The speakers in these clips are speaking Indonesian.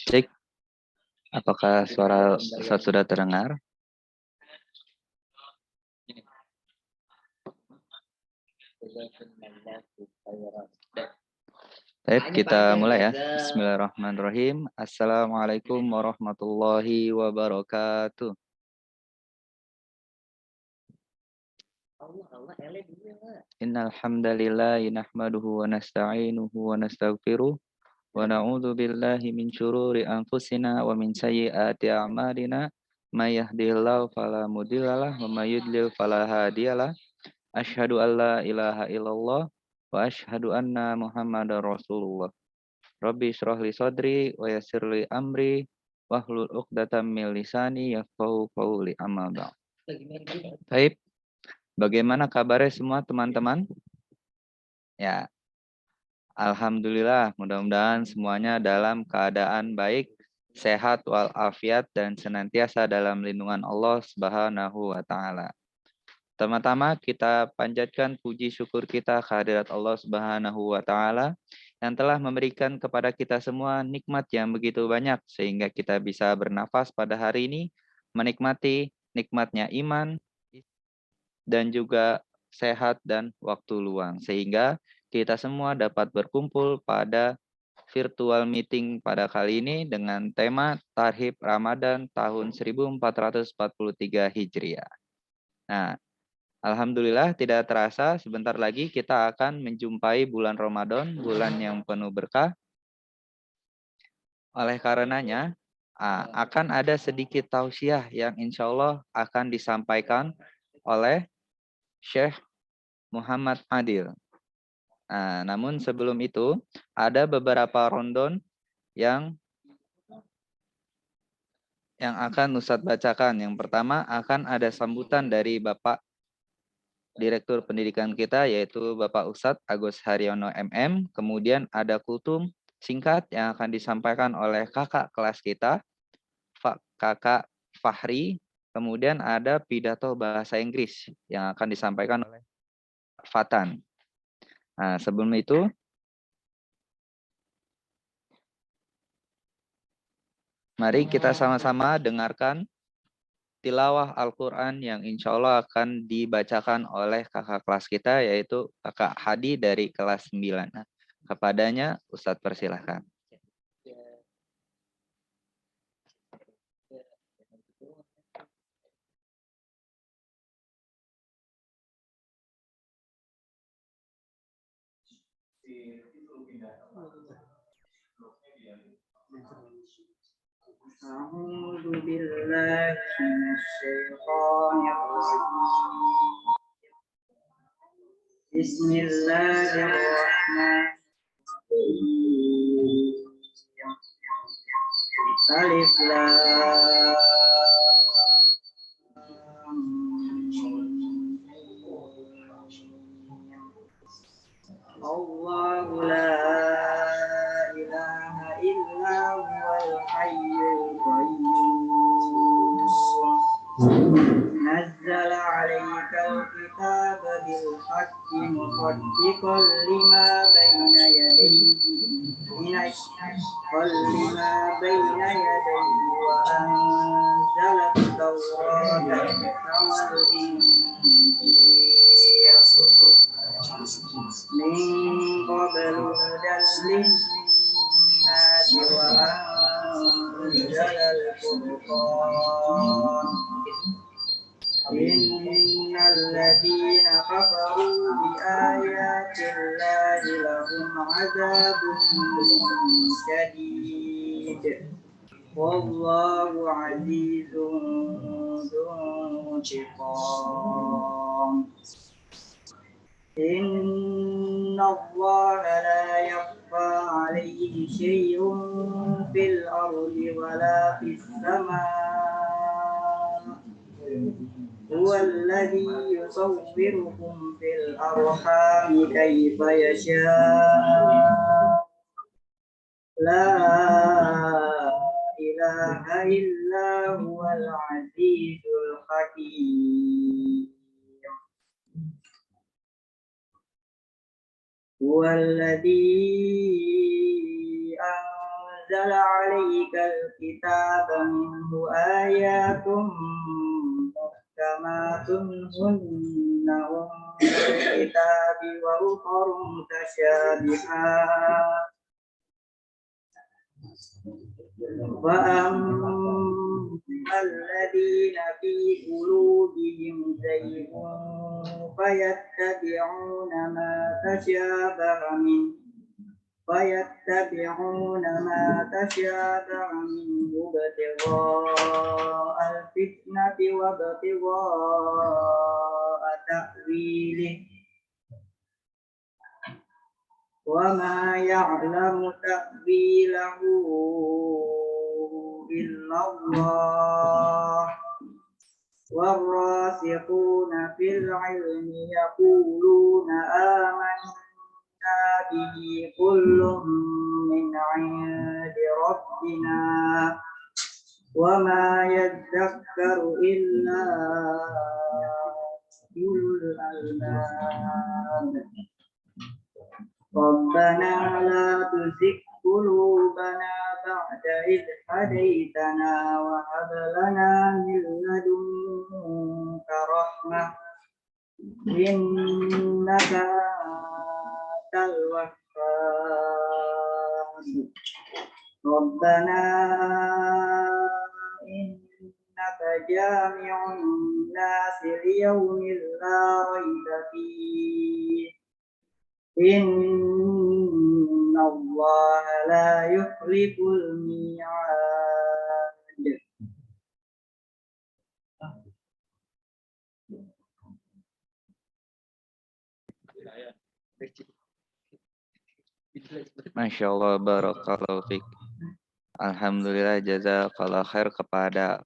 Cek, apakah suara Ustaz sudah terdengar? Baik, kita mulai ya. Bismillahirrahmanirrahim. Assalamualaikum warahmatullahi wabarakatuh. Innal hamdalillah nahmaduhu wa nasta'inuhu wa nastaghfiruh wa na'udzu billahi min syururi anfusina wa min sayyiati a'malina may yahdihillahu fala mudhillalah wa may yudlil fala hadiyalah. Asyhadu an la ilaha illallah wa asyhadu anna Muhammadar Rasulullah. Rabbi shrah li sadri wa yassir li amri wahlul 'uqdatam min lisani yafqahu qawli amma ba'd. Baik. Bagaimana kabarnya semua teman-teman? Ya, alhamdulillah, mudah-mudahan semuanya dalam keadaan baik, sehat walafiat dan senantiasa dalam lindungan Allah Subhanahu wa taala. Pertama-tama kita panjatkan puji syukur kita kehadirat Allah Subhanahu wa taala yang telah memberikan kepada kita semua nikmat yang begitu banyak sehingga kita bisa bernafas pada hari ini, menikmati nikmatnya iman dan juga sehat dan waktu luang sehingga kita semua dapat berkumpul pada virtual meeting pada kali ini dengan tema Tarhib Ramadan tahun 1443 Hijriah. Nah, alhamdulillah tidak terasa sebentar lagi kita akan menjumpai bulan Ramadan, bulan yang penuh berkah. Oleh karenanya akan ada sedikit tausiah yang insya Allah akan disampaikan oleh Syekh Muhammad Adil. Namun sebelum itu ada beberapa rondon yang akan Ustadz bacakan. Yang pertama akan ada sambutan dari Bapak Direktur Pendidikan kita yaitu Bapak Ustadz Agus Haryono MM. Kemudian ada kultum singkat yang akan disampaikan oleh kakak kelas kita, Kakak Fahri. Kemudian ada pidato bahasa Inggris yang akan disampaikan oleh Fatan. Nah, sebelum itu mari kita sama-sama dengarkan tilawah Al-Quran yang insya Allah akan dibacakan oleh kakak kelas kita yaitu kakak Hadi dari kelas 9. Nah, kepadanya Ustadz persilahkan. أعوذ بالله من الشيطان الرجيم بسم الله الرحمن الرحيم ألف لام الله لا إله إلا هو الحي القيوم نزل عليك الكتاب بالحق مصدقا لما بين يديه وأنزل التوراة والإنجيل من قبل هدى للناس وأنزل الفرقان إن الذين كفروا بآيات الله لهم عذاب شديد والله عزيز ذو انتقام إن الله لا يخفى عليه شيء في الأرض ولا في السماء هو الذي يصوركم في الأرحام كيف يشاء لا إله إلا هو العزيز الحكيم هو الذي أنزل عليك الكتاب منه آيات محكمات هن أم الكتاب وأخر متشابهات وأما الذين في قلوبهم زيغ فيتبعون ما تشابه منه ابتغاء الفتنة وابتغاء تأويله وما يعلم تأويله إلا الله والراسخون في العلم يقولون آمنا به كل من عند ربنا وما يذكر إلا أولو الألباب ربنا لا تزغ قلوبنا بعد إذ هديتنا وهب لنا من لدنك رحمة إنك أنت الوهاب ربنا إنك جامع الناس ليوم لا ريب فيه إن الله لا يخلف الميعاد. Masya Allah, barakallahu fiik. Alhamdulillah, jazakallah khair kepada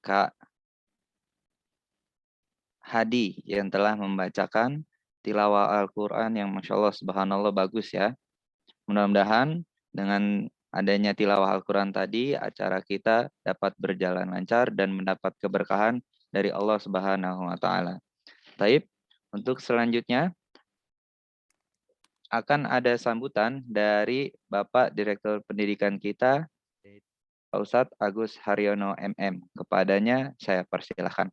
Kak Hadi yang telah membacakan tilawah Al-Quran yang Masya Allah subhanallah bagus ya. Mudah-mudahan dengan adanya tilawah Al-Quran tadi, acara kita dapat berjalan lancar dan mendapat keberkahan dari Allah Subhanahu wa Ta'ala. Taib, untuk selanjutnya akan ada sambutan dari Bapak Direktur Pendidikan kita, Pak Ustadz Agus Haryono MM. Kepadanya saya persilahkan.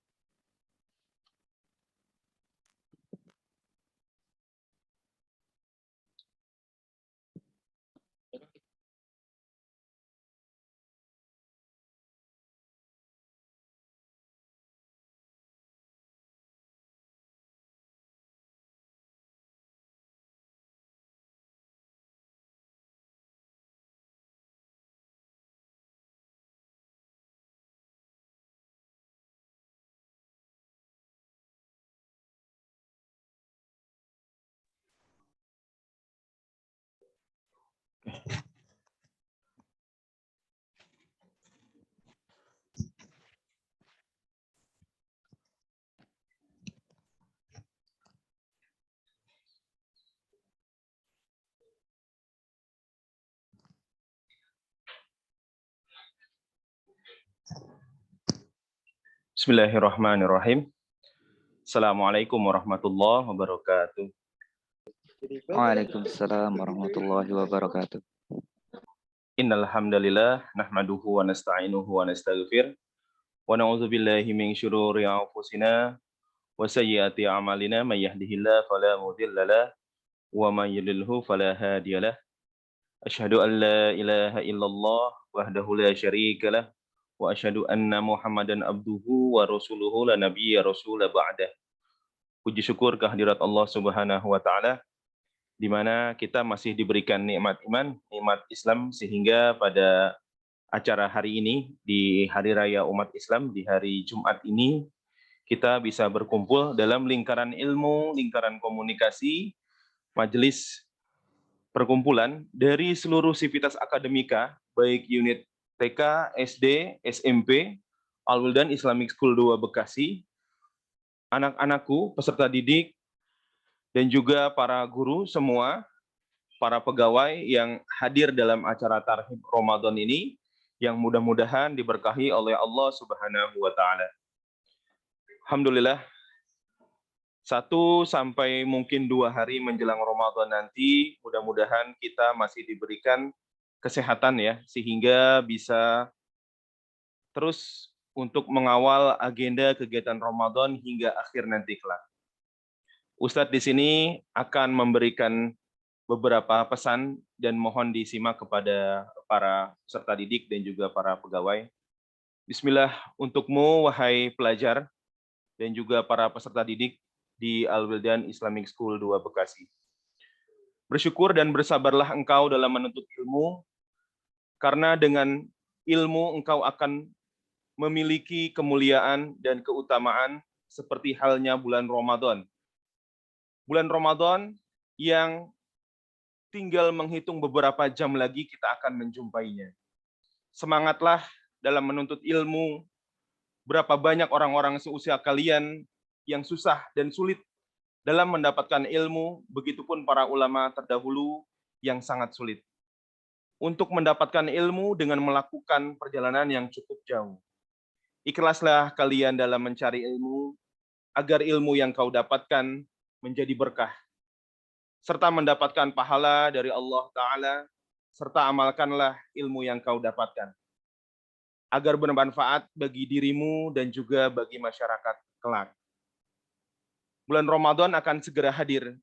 Bismillahirrahmanirrahim. Assalamualaikum warahmatullahi wabarakatuh. Waalaikumsalam warahmatullahi wabarakatuh. Innal hamdalillah nahmaduhu wa nasta'inuhu wa nastaghfir wa na'udzu billahi min syururi anfusina wa sayyiati a'malina may yahdihillahu fala mudhillalah wa may yudlilhu fala hadiyalah. Asyhadu an la ilaha illallah wahdahu la syarikalah wa asyhadu anna Muhammadan abduhu wa rasuluhu la nabiyya rasula ba'dah. Puji syukur kehadirat Allah Subhanahu wa taala di mana kita masih diberikan nikmat iman, nikmat Islam sehingga pada acara hari ini di hari raya umat Islam di hari Jumat ini kita bisa berkumpul dalam lingkaran ilmu, lingkaran komunikasi, majelis perkumpulan dari seluruh sivitas akademika baik unit TK, SD, SMP, Al-Wildan Islamic School 2 Bekasi, anak-anakku, peserta didik, dan juga para guru semua, para pegawai yang hadir dalam acara Tarhib Ramadan ini, yang mudah-mudahan diberkahi oleh Allah Subhanahu wa Ta'ala. Alhamdulillah, 1 sampai mungkin 2 hari menjelang Ramadan nanti, mudah-mudahan kita masih diberikan kesehatan ya, sehingga bisa terus untuk mengawal agenda kegiatan Ramadan hingga akhir nanti kelak. Ustadz di sini akan memberikan beberapa pesan dan mohon disimak kepada para peserta didik dan juga para pegawai. Bismillah untukmu wahai pelajar dan juga para peserta didik di Al-Wildan Islamic School 2 Bekasi. Bersyukur dan bersabarlah engkau dalam menuntut ilmu, karena dengan ilmu engkau akan memiliki kemuliaan dan keutamaan seperti halnya bulan Ramadan. Bulan Ramadan yang tinggal menghitung beberapa jam lagi kita akan menjumpainya. Semangatlah dalam menuntut ilmu. Berapa banyak orang-orang seusia kalian yang susah dan sulit dalam mendapatkan ilmu, begitupun para ulama terdahulu yang sangat sulit. Untuk mendapatkan ilmu dengan melakukan perjalanan yang cukup jauh. Ikhlaslah kalian dalam mencari ilmu, agar ilmu yang kau dapatkan menjadi berkah, serta mendapatkan pahala dari Allah Ta'ala, serta amalkanlah ilmu yang kau dapatkan, agar bermanfaat bagi dirimu dan juga bagi masyarakat kelak. Bulan Ramadan akan segera hadir,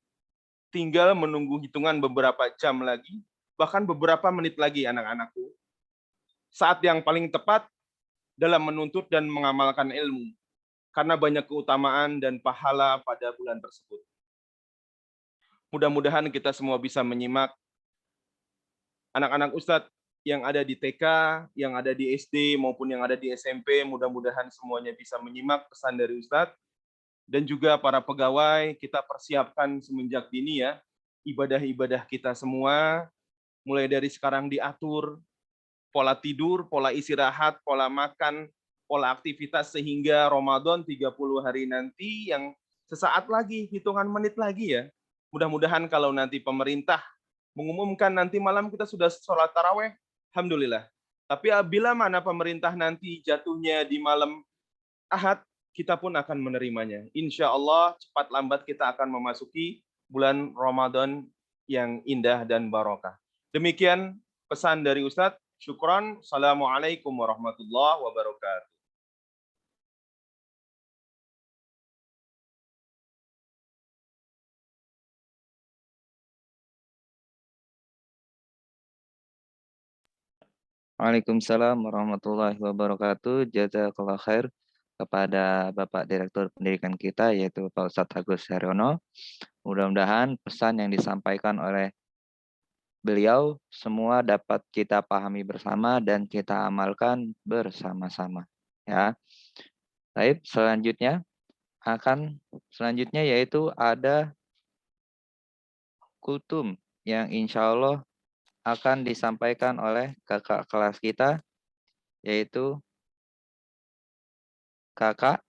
tinggal menunggu hitungan beberapa jam lagi, bahkan beberapa menit lagi anak-anakku. Saat yang paling tepat dalam menuntut dan mengamalkan ilmu, karena banyak keutamaan dan pahala pada bulan tersebut. Mudah-mudahan kita semua bisa menyimak anak-anak Ustadz yang ada di TK, yang ada di SD, maupun yang ada di SMP, mudah-mudahan semuanya bisa menyimak pesan dari Ustadz. Dan juga para pegawai, kita persiapkan semenjak dini ya, ibadah-ibadah kita semua, mulai dari sekarang diatur, pola tidur, pola istirahat, pola makan, pola aktivitas, sehingga Ramadan 30 hari nanti yang sesaat lagi, hitungan menit lagi ya. Mudah-mudahan kalau nanti pemerintah mengumumkan nanti malam kita sudah sholat taraweh, alhamdulillah. Tapi bila mana pemerintah nanti jatuhnya di malam Ahad, kita pun akan menerimanya. Insya Allah cepat lambat kita akan memasuki bulan Ramadan yang indah dan barokah. Demikian pesan dari Ustadz. Syukran. Assalamualaikum warahmatullahi wabarakatuh. Waalaikumsalam warahmatullahi wabarakatuh. Jazakallah khair kepada Bapak Direktur Pendidikan kita, yaitu Pak Ustadz Agus Haryono. Mudah-mudahan pesan yang disampaikan oleh beliau semua dapat kita pahami bersama dan kita amalkan bersama-sama. Ya, baik. Selanjutnya yaitu ada kultum yang insya Allah akan disampaikan oleh kakak kelas kita, yaitu kakak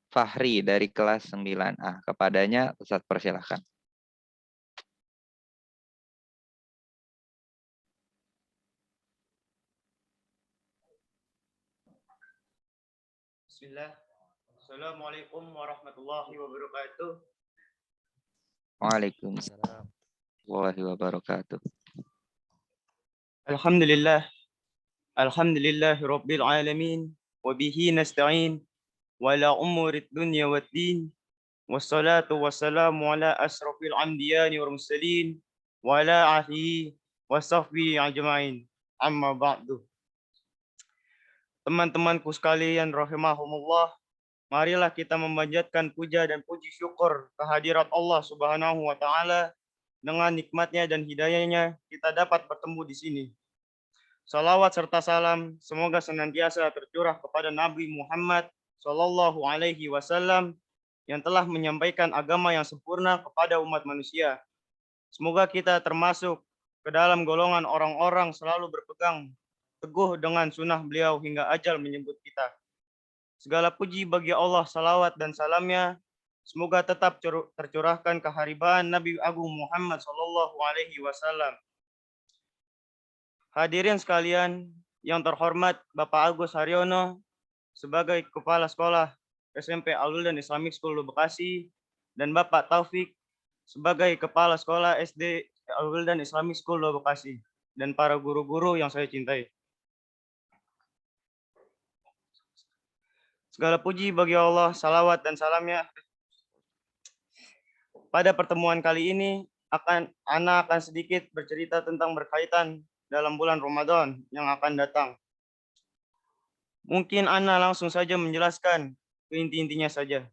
Fahri dari kelas 9A. Kepadanya Ustadz persilahkan. Bismillah. Assalamualaikum warahmatullahi wabarakatuh. Waalaikumsalam warahmatullahi wabarakatuh. Alhamdulillah. Alhamdulillahi rabbil alamin. Wabihi nasta'in. Wala umurid dunya wad din. Wassalatu wassalamu ala asrafil anbiyani wal mursalin. Wa ala alihi wa sahbihi ajma'in. Amma ba'du. Teman-temanku sekalian rahimahumullah, marilah kita memanjatkan puja dan puji syukur kehadirat Allah Subhanahu wa taala. Dengan nikmatnya dan hidayahnya kita dapat bertemu di sini. Salawat serta salam semoga senantiasa tercurah kepada Nabi Muhammad Sallallahu Alaihi Wasallam yang telah menyampaikan agama yang sempurna kepada umat manusia. Semoga kita termasuk ke dalam golongan orang-orang selalu berpegang teguh dengan sunnah beliau hingga ajal menyebut kita. Segala puji bagi Allah, salawat dan salamnya semoga tetap tercurahkan keharibaan Nabi Agung Muhammad Sallallahu Alaihi Wasallam. Hadirin sekalian yang terhormat, Bapak Agus Haryono sebagai Kepala Sekolah SMP Al-Wildan Islamic School Bekasi dan Bapak Taufik sebagai Kepala Sekolah SD Al-Wildan Islamic School Bekasi. dan para guru-guru yang saya cintai. Segala puji bagi Allah, salawat dan salamnya. Pada pertemuan kali ini, Ana akan sedikit bercerita tentang berkaitan dalam bulan Ramadan yang akan datang. Mungkin Ana langsung saja menjelaskan ke inti-intinya saja.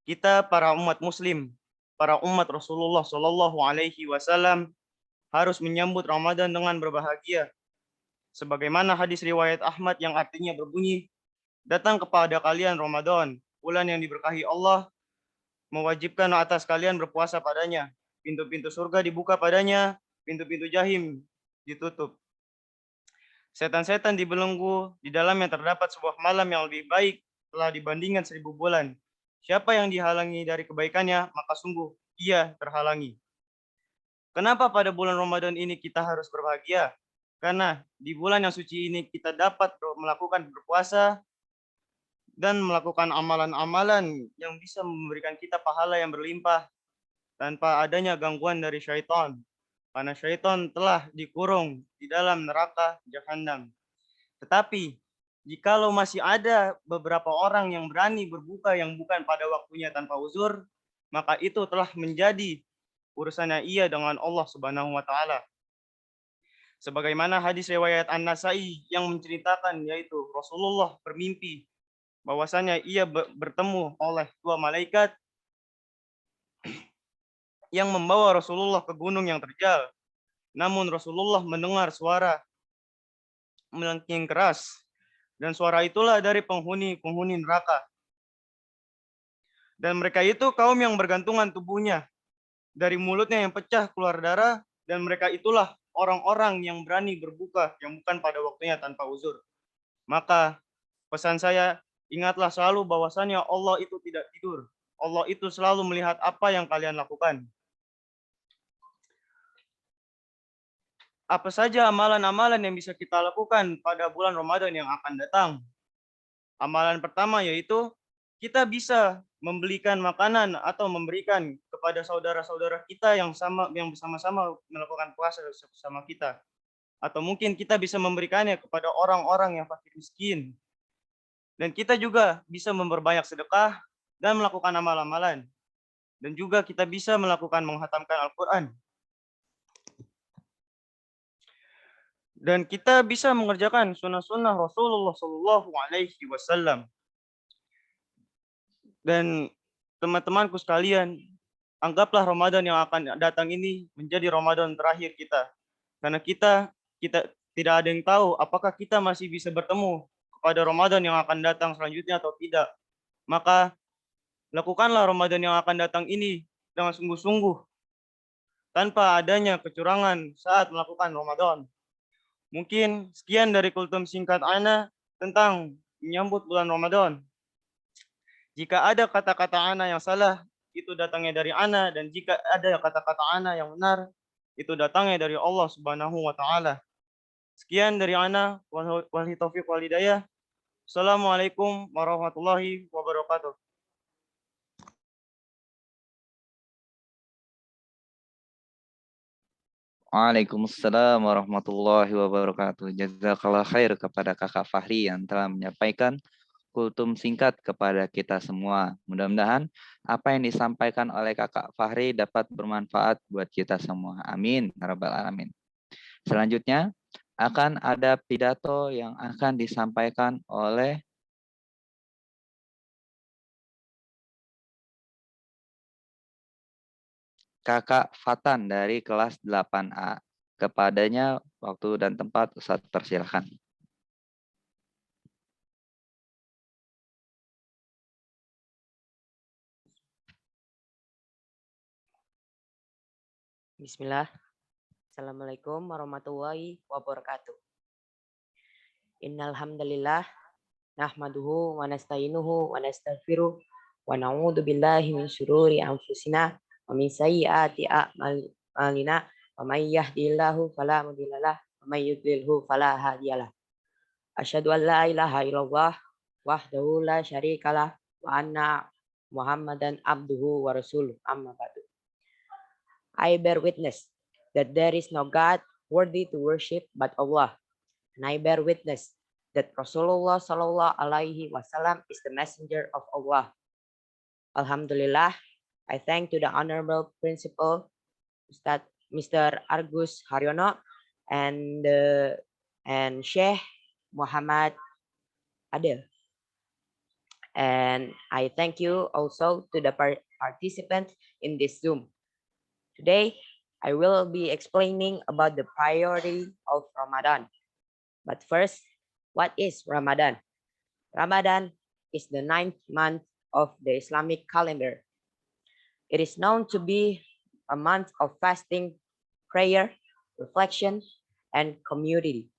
Kita para umat Muslim, para umat Rasulullah Shallallahu Alaihi Wasallam harus menyambut Ramadan dengan berbahagia. Sebagaimana hadis riwayat Ahmad yang artinya berbunyi, datang kepada kalian Ramadan, bulan yang diberkahi Allah, mewajibkan atas kalian berpuasa padanya. Pintu-pintu surga dibuka padanya, pintu-pintu jahim ditutup. Setan-setan dibelenggu, di dalamnya terdapat sebuah malam yang lebih baik telah dibandingkan 1000 bulan. Siapa yang dihalangi dari kebaikannya, maka sungguh ia terhalangi. Kenapa pada bulan Ramadan ini kita harus berbahagia? Karena di bulan yang suci ini kita dapat melakukan berpuasa dan melakukan amalan-amalan yang bisa memberikan kita pahala yang berlimpah tanpa adanya gangguan dari syaitan. Karena syaitan telah dikurung di dalam neraka Jahannam. Tetapi jikalau masih ada beberapa orang yang berani berbuka yang bukan pada waktunya tanpa uzur, maka itu telah menjadi urusannya ia dengan Allah Subhanahu wa taala. Sebagaimana hadis riwayat An-Nasai yang menceritakan, yaitu Rasulullah bermimpi bahwasanya ia bertemu oleh 2 malaikat yang membawa Rasulullah ke gunung yang terjal. Namun Rasulullah mendengar suara melengking keras, dan suara itulah dari penghuni neraka. Dan mereka itu kaum yang bergantungan tubuhnya, dari mulutnya yang pecah keluar darah, dan mereka itulah orang-orang yang berani berbuka yang bukan pada waktunya tanpa uzur. Maka pesan saya, ingatlah selalu bahwasannya Allah itu tidak tidur. Allah itu selalu melihat apa yang kalian lakukan. Apa saja amalan-amalan yang bisa kita lakukan pada bulan Ramadan yang akan datang? Amalan pertama yaitu kita bisa membelikan makanan atau memberikan kepada saudara-saudara kita yang bersama-sama melakukan puasa bersama kita. Atau mungkin kita bisa memberikannya kepada orang-orang yang fakir miskin. Dan kita juga bisa memperbanyak sedekah dan melakukan amal-amalan. Dan juga kita bisa melakukan menghatamkan Al-Quran. Dan kita bisa mengerjakan sunnah-sunnah Rasulullah Shallallahu Alaihi Wasallam. Dan teman-temanku sekalian, anggaplah Ramadan yang akan datang ini menjadi Ramadan terakhir kita. Karena kita tidak ada yang tahu apakah kita masih bisa bertemu pada Ramadan yang akan datang selanjutnya atau tidak. Maka lakukanlah Ramadan yang akan datang ini dengan sungguh-sungguh, tanpa adanya kecurangan saat melakukan Ramadan. Mungkin sekian dari kultum singkat Ana tentang menyambut bulan Ramadan. Jika ada kata-kata Ana yang salah, itu datangnya dari Ana, dan jika ada kata-kata Ana yang benar, itu datangnya dari Allah Subhanahu wa taala. Sekian dari Ana, wabillahi taufiq wal hidayah. Assalamualaikum warahmatullahi wabarakatuh. Waalaikumsalam warahmatullahi wabarakatuh. Jazakallah khair kepada Kakak Fahri yang telah menyampaikan kultum singkat kepada kita semua. Mudah-mudahan apa yang disampaikan oleh Kakak Fahri dapat bermanfaat buat kita semua. Amin. Ya Rabbal Alamin. Selanjutnya akan ada pidato yang akan disampaikan oleh Kakak Fatan dari kelas 8A. Kepadanya waktu dan tempat Ustaz persilahkan. Bismillah. Assalamualaikum warahmatullahi wabarakatuh. Innal hamdalillah nahmaduhu wa nasta'inuhu wa nastaghfiruh wa na'udzu billahi min syururi anfusina wa min sayyiati a'malina wa may yahdihillahu fala mudhillalah wa may yudlilhu fala hadiyalah. Asyhadu an la ilaha illallah wahdahu la syarikalah wa anna Muhammadan abduhu wa rasuluh, amma ba'du. I bear witness that there is no God worthy to worship but Allah, and I bear witness that Rasulullah Sallallahu Alaihi Wasallam is the messenger of Allah. Alhamdulillah, I thank to the Honorable Principal Ustadz Mr. Argus Haryono and Sheikh Muhammad Adil. And I thank you also to the participants in this Zoom. Today, I will be explaining about the priority of Ramadan. But first, what is Ramadan? Ramadan is the 9th month of the Islamic calendar. It is known to be a month of fasting, prayer, reflection, and community.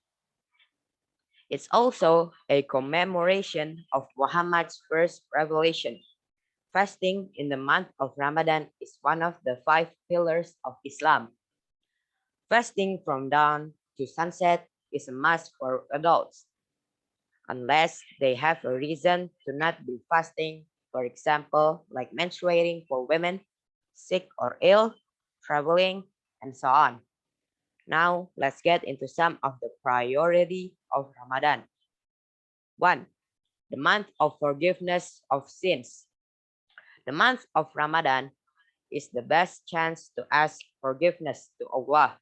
It's also a commemoration of Muhammad's first revelation. Fasting in the month of Ramadan is one of the 5 pillars of Islam. Fasting from dawn to sunset is a must for adults, unless they have a reason to not be fasting, for example, like menstruating for women, sick or ill, traveling, and so on. Now, let's get into some of the priority of Ramadan. 1. The month of forgiveness of sins. The month of Ramadan is the best chance to ask forgiveness to Allah.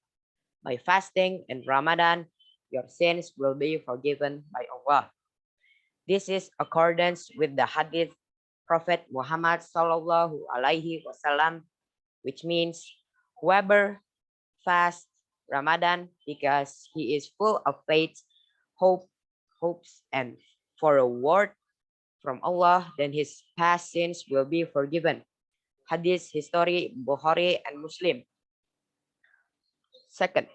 By fasting in Ramadan, your sins will be forgiven by Allah. This is accordance with the hadith Prophet Muhammad Sallallahu Alaihi Wasallam, which means whoever fasts Ramadan because he is full of faith, hopes, and for a word from Allah, then his past sins will be forgiven. Hadith history Bukhari and Muslim. Second,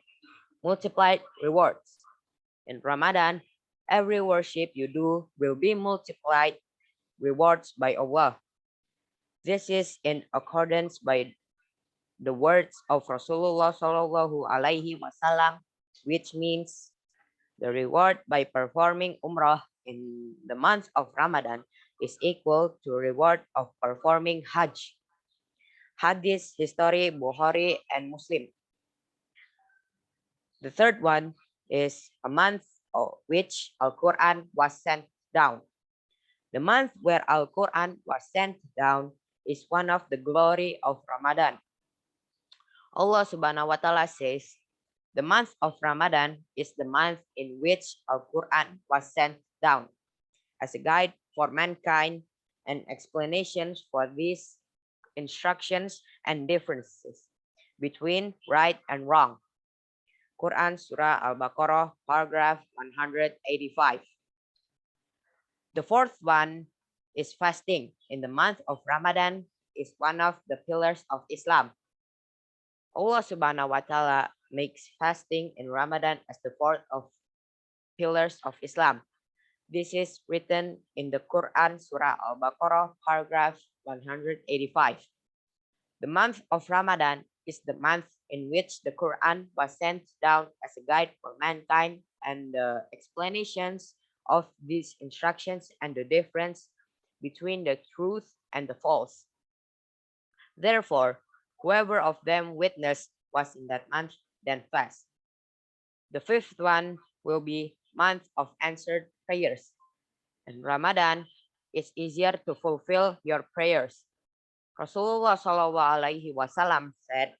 multiplied rewards. In Ramadan, every worship you do will be multiplied rewards by Allah. This is in accordance by the words of Rasulullah Sallallahu Alaihi Wasallam, which means the reward by performing Umrah in the month of Ramadan is equal to reward of performing Hajj. Hadith history Bukhari and Muslim. The third one is a month of which Al-Quran was sent down. The month where Al-Quran was sent down is one of the glory of Ramadan. Allah Subhanahu wa Ta'ala says, the month of Ramadan is the month in which Al-Quran was sent down as a guide for mankind and explanations for these instructions and differences between right and wrong. Quran Surah Al-Baqarah, paragraph 185. The fourth one is fasting. In the month of Ramadan is one of the pillars of Islam. Allah Subhanahu wa Ta'ala makes fasting in Ramadan as the fourth of pillars of Islam. This is written in the Quran Surah Al-Baqarah, paragraph 185. The month of Ramadan is the month in which the Quran was sent down as a guide for mankind, and the explanations of these instructions and the difference between the truth and the false. Therefore, whoever of them witnessed was in that month, then fast. The fifth one will be month of answered prayers. In Ramadan, it's easier to fulfill your prayers. Rasulullah Sallallahu Alaihi Wasallam said,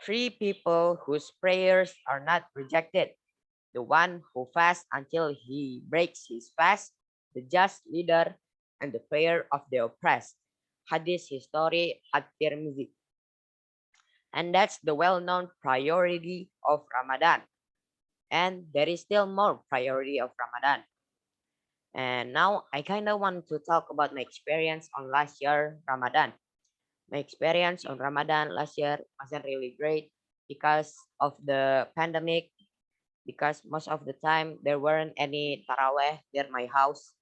3 people whose prayers are not rejected: the one who fasts until he breaks his fast, the just leader, and the prayer of the oppressed. Hadith history At-Tirmidzi. And that's the well-known priority of Ramadan. And there is still more priority of Ramadan. And now I kind of want to talk about my experience on last year Ramadan. My experience on Ramadan last year wasn't really great because of the pandemic, because most of the time there weren't any taraweh near my house.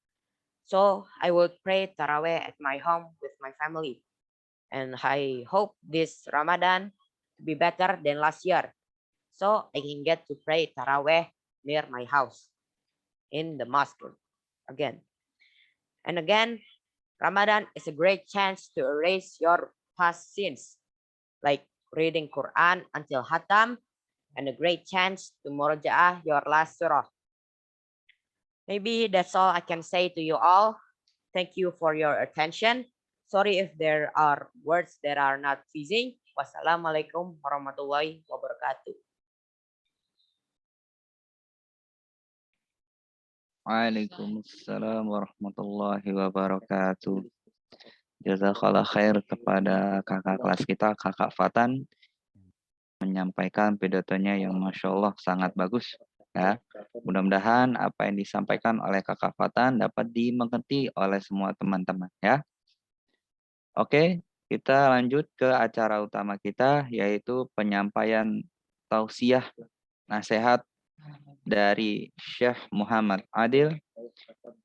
So I would pray taraweh at my home with my family. And I hope this Ramadan to be better than last year, so I can get to pray taraweh near my house in the mosque again. And again, Ramadan is a great chance to erase your past sins, like reading Quran until Hatam and a great chance to muraja'ah your last surah. Maybe that's all I can say to you all. Thank you for your attention. Sorry if there are words that are not pleasing. Wassalamualaikum warahmatullahi wabarakatuh. Waalaikumsalam warahmatullahi wabarakatuh. Jazakallah khair kepada kakak kelas kita, Kakak Fatan, menyampaikan pidatonya yang Masya Allah sangat bagus. Ya, mudah-mudahan apa yang disampaikan oleh Kakak Fatan dapat dimengerti oleh semua teman-teman. Ya, oke, kita lanjut ke acara utama kita, yaitu penyampaian tausiah nasihat dari Syekh Muhammad Adil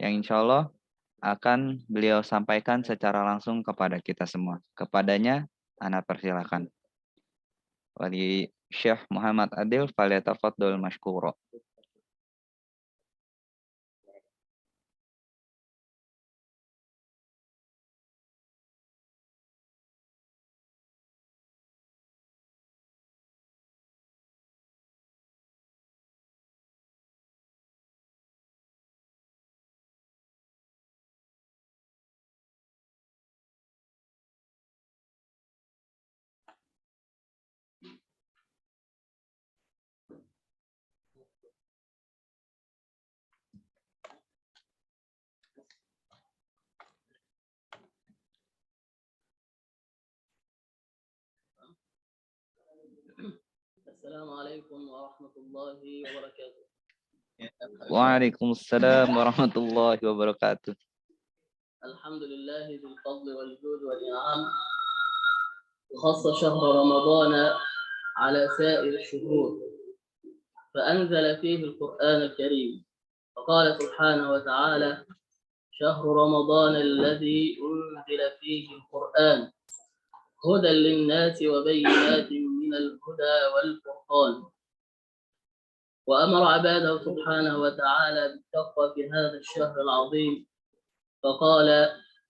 yang insya Allah akan beliau sampaikan secara langsung kepada kita semua. Kepadanya, ana persilakan. Wali Syekh Muhammad Adil, falyatafaddal mashkura. Assalamualaikum warahmatullahi wabarakatuh. Waalaikumsalam warahmatullahi wabarakatuh. Alhamdulillahi bil fadli wal jud wal in'am. خص شهر رمضان على سائر الشهور فأنزل فيه القرآن الكريم فقال سبحانه وتعالى شهر رمضان الذي أنزل فيه القرآن هدى للناس وبينات من الهدى والفرقان وأمر عباده سبحانه وتعالى بالتقوى في هذا الشهر العظيم فقال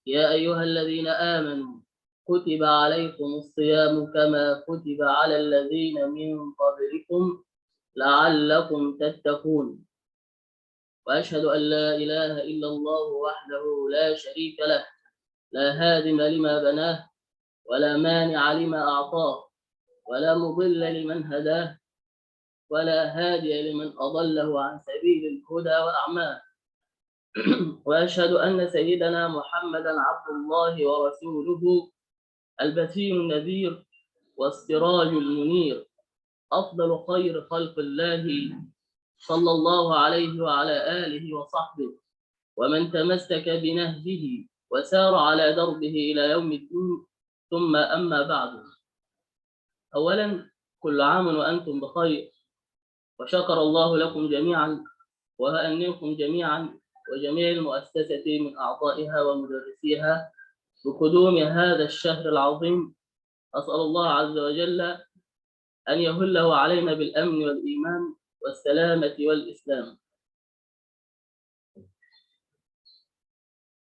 يا أيها الذين آمنوا كتب عليكم الصيام كما كتب على الذين من قبلكم لعلكم تتقون وأشهد أن لا إله إلا الله وحده لا شريك له لا هادم لما بناه ولا مانع لما أعطاه ولا مضل لمن هداه ولا هادي لمن أضله عن سبيل الهدى والأعمال وأشهد أن سيدنا محمدا عبد الله ورسوله البشير النذير والسراج المنير أفضل خير خلق الله صلى الله عليه وعلى آله وصحبه ومن تمسك بنهجه وسار على دربه إلى يوم الدين ثم أما بعد أولا كل عام وأنتم بخير وشكر الله لكم جميعا وهأنيكم جميعا وجميع المؤسسة من أعضائها ومدرسيها بقدوم هذا الشهر العظيم أسأل الله عز وجل أن يهله علينا بالأمن والإيمان والسلامة والإسلام.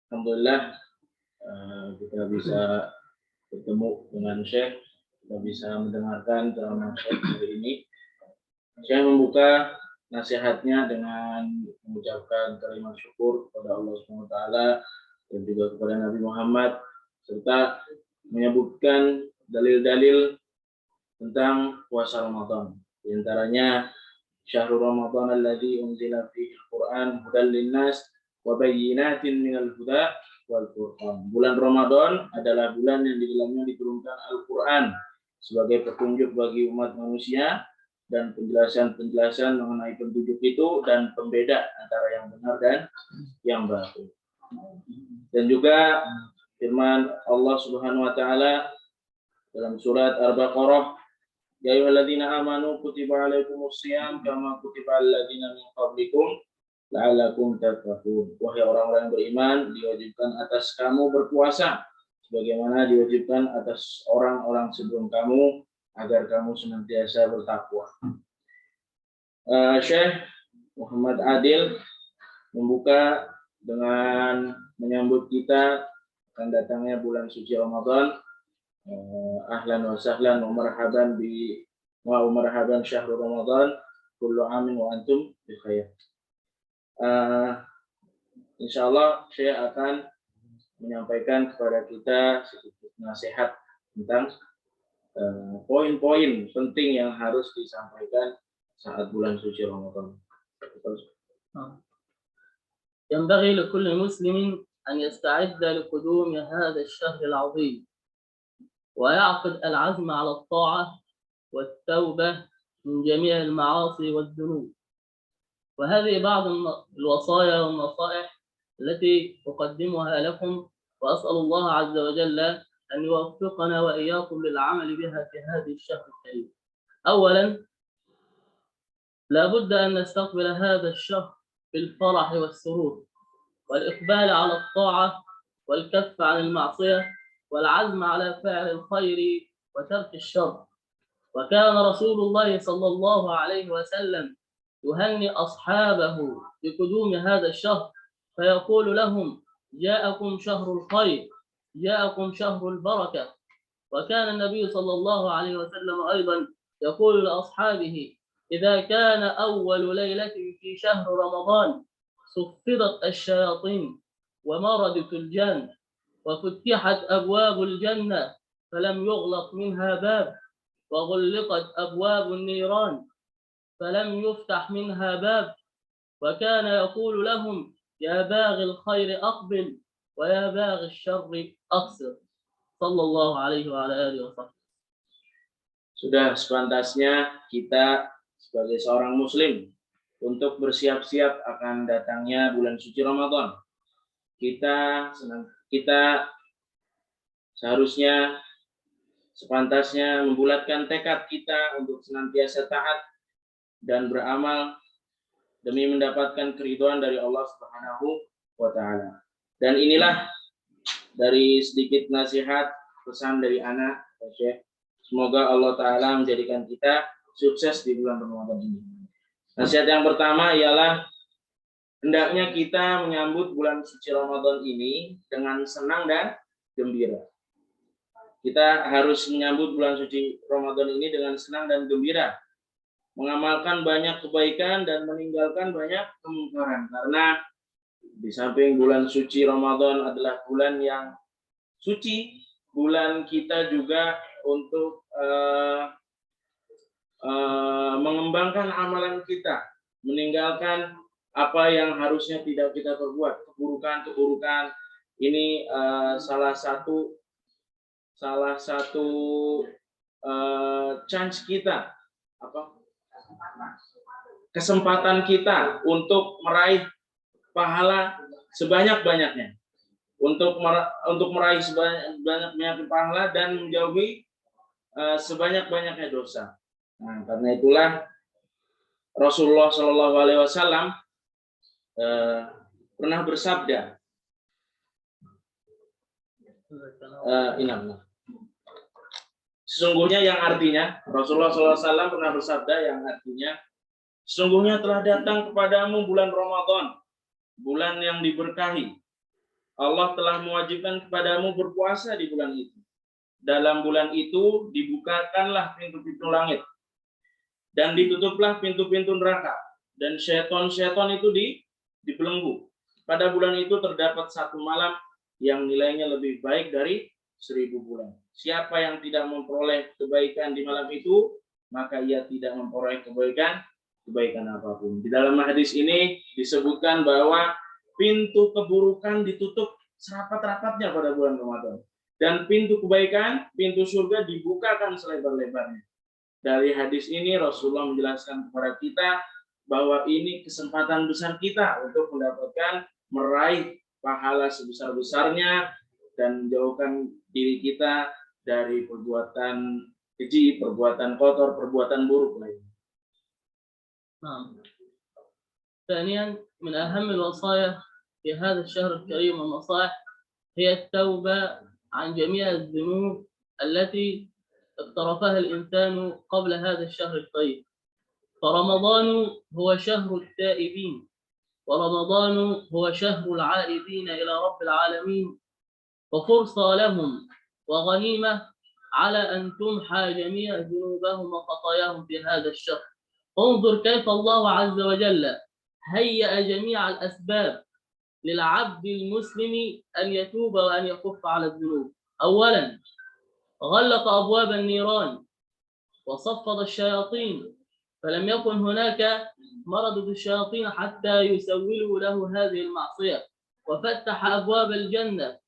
Alhamdulillah kita bisa bertemu dengan Syekh, kita bisa mendengarkan ceramah Syekh hari ini. Syekh membuka nasihatnya dengan mengucapkan kalimat syukur kepada Allah SWT dan juga kepada Nabi Muhammad, serta menyebutkan dalil-dalil tentang puasa Ramadan. Di antaranya syahrul Ramadan alladzi unzila fihi al-Qur'an hudan linnas wa bayyinatin minal huda wal furqan. Bulan Ramadan adalah bulan yang di dalamnya diturunkan Al-Qur'an sebagai petunjuk bagi umat manusia dan penjelasan-penjelasan mengenai petunjuk itu dan pembeda antara yang benar dan yang batil. Dan juga firman Allah Subhanahu wa taala dalam surat Al-Baqarah, ya ayyuhalladzina amanu kutiba alaikumus shiyam kama kutiba alal ladzina min qablikum la'allakum tattaqun. Wahai orang-orang yang beriman, diwajibkan atas kamu berpuasa sebagaimana diwajibkan atas orang-orang sebelum kamu agar kamu senantiasa bertakwa. Syekh Muhammad Adil membuka dengan menyambut kita akan datangnya bulan suci Ramadan. Ahlan wa sahlan wa marhaban bi wa marhaban syahrul Ramadan, kullu amin wa antum bi khair. Insyaallah saya akan menyampaikan kepada kita sedikit nasihat tentang poin-poin penting yang harus disampaikan saat bulan suci Ramadan. ينبغي لكل مسلم أن يستعد لقدوم هذا الشهر العظيم ويعقد العزم على الطاعة والتوبة من جميع المعاصي والذنوب. وهذه بعض الوصايا والنصائح التي أقدمها لكم، وأسأل الله عز وجل أن يوفقنا وإياكم للعمل بها في هذه الشهر الكريم. أولا، لا بد أن نستقبل هذا الشهر بالفرح والسرور والإقبال على الطاعة والكف عن المعصية والعزم على فعل الخير وترك الشر. وكان رسول الله صلى الله عليه وسلم يهنئ أصحابه بقدوم هذا الشهر فيقول لهم: جاءكم شهر الخير، جاءكم شهر البركة. وكان النبي صلى الله عليه وسلم أيضا يقول لأصحابه: إذا كان أول ليلة في شهر رمضان صفدت الشياطين ومردت الجن وفتحت أبواب الجنة فلم يغلق منها باب، وغلقت أبواب النيران فلم يفتح منها باب. وكان يقول لهم: يا باغي الخير أقبل ويا باغي الشر أقصر. صلى الله عليه وعلى آله وسلم. Sudah sepantasnya kita sebagai seorang muslim untuk bersiap-siap akan datangnya bulan suci Ramadan. Kita seharusnya sepantasnya membulatkan tekad kita untuk senantiasa taat dan beramal demi mendapatkan keridhaan dari Allah Subhanahu wa taala. Dan inilah dari sedikit nasihat pesan dari anak Syekh. Semoga Allah taala menjadikan kita sukses di bulan Ramadan ini. Nasihat yang pertama ialah hendaknya kita menyambut bulan suci Ramadan ini dengan senang dan gembira. Kita harus menyambut bulan suci Ramadan ini dengan senang dan gembira, mengamalkan banyak kebaikan dan meninggalkan banyak kemungkaran. Karena di samping bulan suci Ramadan adalah bulan yang suci, bulan kita juga untuk mengembangkan amalan kita, meninggalkan apa yang harusnya tidak kita perbuat, keburukan ini salah satu chance kita, kesempatan kita untuk meraih pahala sebanyak-banyaknya, untuk meraih sebanyak-banyaknya pahala dan menjauhi sebanyak-banyaknya dosa. Nah, karena itulah Rasulullah Shallallahu Alaihi Wasallam pernah bersabda, sesungguhnya yang artinya Rasulullah SAW pernah bersabda yang artinya sesungguhnya telah datang kepadamu bulan Ramadan, bulan yang diberkahi. Allah telah mewajibkan kepadamu berpuasa di bulan itu. Dalam bulan itu dibukakanlah pintu-pintu langit dan ditutuplah pintu-pintu neraka dan syaitan-syaitan itu dibelenggu. Pada bulan itu terdapat satu malam yang nilainya lebih baik dari 1000 bulan. Siapa yang tidak memperoleh kebaikan di malam itu, maka ia tidak memperoleh kebaikan apapun. Di dalam hadis ini disebutkan bahwa pintu keburukan ditutup serapat-rapatnya pada bulan Ramadan. Dan pintu kebaikan, pintu surga dibukakan selebar-lebarnya. Dari hadis ini Rasulullah menjelaskan kepada kita bahwa ini kesempatan besar kita untuk mendapatkan meraih pahala sebesar-besarnya dan menjauhkan diri kita dari perbuatan keji, perbuatan kotor, perbuatan buruk lainnya. ثانيا من أهم الوصايا في هذا الشهر الكريم والنصائح هي التوبة عن جميع الذنوب التي اقترفها الإنسان قبل هذا الشهر الطيب. فرمضان هو شهر التائبين، ورمضان هو شهر العائدين إلى رب العالمين، وفرصة لهم وغنيمة على أن تمحى جميع ذنوبهم وخطاياهم في هذا الشهر. انظر كيف الله عز وجل هيأ جميع الأسباب للعبد المسلم أن يتوب وأن يكف على الذنوب. أولا غلق أبواب النيران وصفد الشياطين، فلم يكن هناك مرض الشياطين حتى يسولوا له هذه المعصية، وفتح أبواب الجنة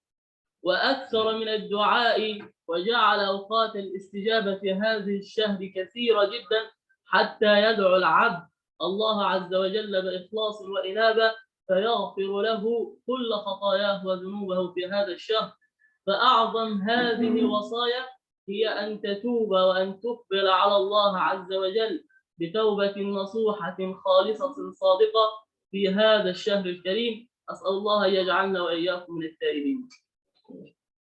وأكثر من الدعاء، وجعل أوقات الاستجابة في هذه الشهر كثيرة جدا حتى يدعو العبد الله عز وجل بإخلاص وإنابة فيغفر له كل خطاياه وذنوبه في هذا الشهر. فأعظم هذه الوصايا هي أن تتوب وأن تقبل على الله عز وجل بتوبة نصوحة خالصة صادقة في هذا الشهر الكريم. أسأل الله أن يجعلنا وإياكم من التائبين.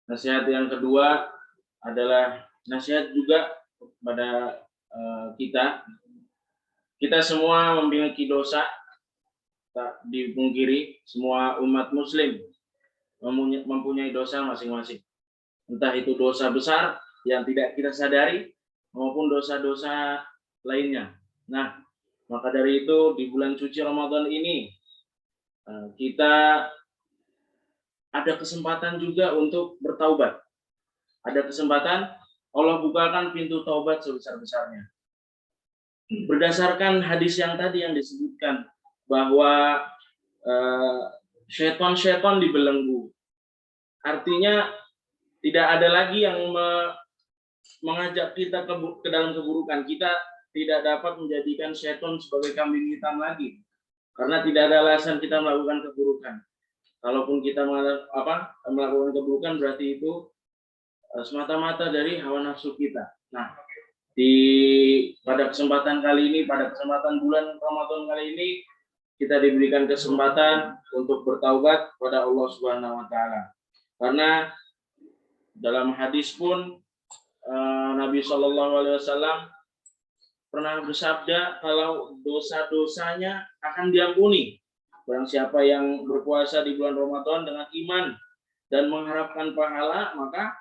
Nasihat yang kedua adalah nasihat juga kepada kita. Kita semua memiliki dosa, tak dipungkiri. Semua umat muslim mempunyai dosa masing-masing. Entah itu dosa besar yang tidak kita sadari maupun dosa-dosa lainnya. Nah, maka dari itu di bulan suci Ramadan ini kita ada kesempatan juga untuk bertaubat. Ada kesempatan Allah bukakan pintu taubat sebesar-besarnya. Berdasarkan hadis yang tadi yang disebutkan bahwa syaitan dibelenggu. Artinya tidak ada lagi yang mengajak kita ke dalam keburukan. Kita tidak dapat menjadikan syaitan sebagai kambing hitam lagi. Karena tidak ada alasan kita melakukan keburukan. Kalaupun kita melakukan keburukan berarti itu semata-mata dari hawa nafsu kita. Nah, pada kesempatan kali ini, pada kesempatan bulan Ramadan kali ini, kita diberikan kesempatan untuk bertaubat kepada Allah Subhanahu wa taala. Karena dalam hadis pun Nabi SAW pernah bersabda kalau dosa-dosanya akan diampuni. Barang siapa yang berpuasa di bulan Ramadan dengan iman dan mengharapkan pahala, maka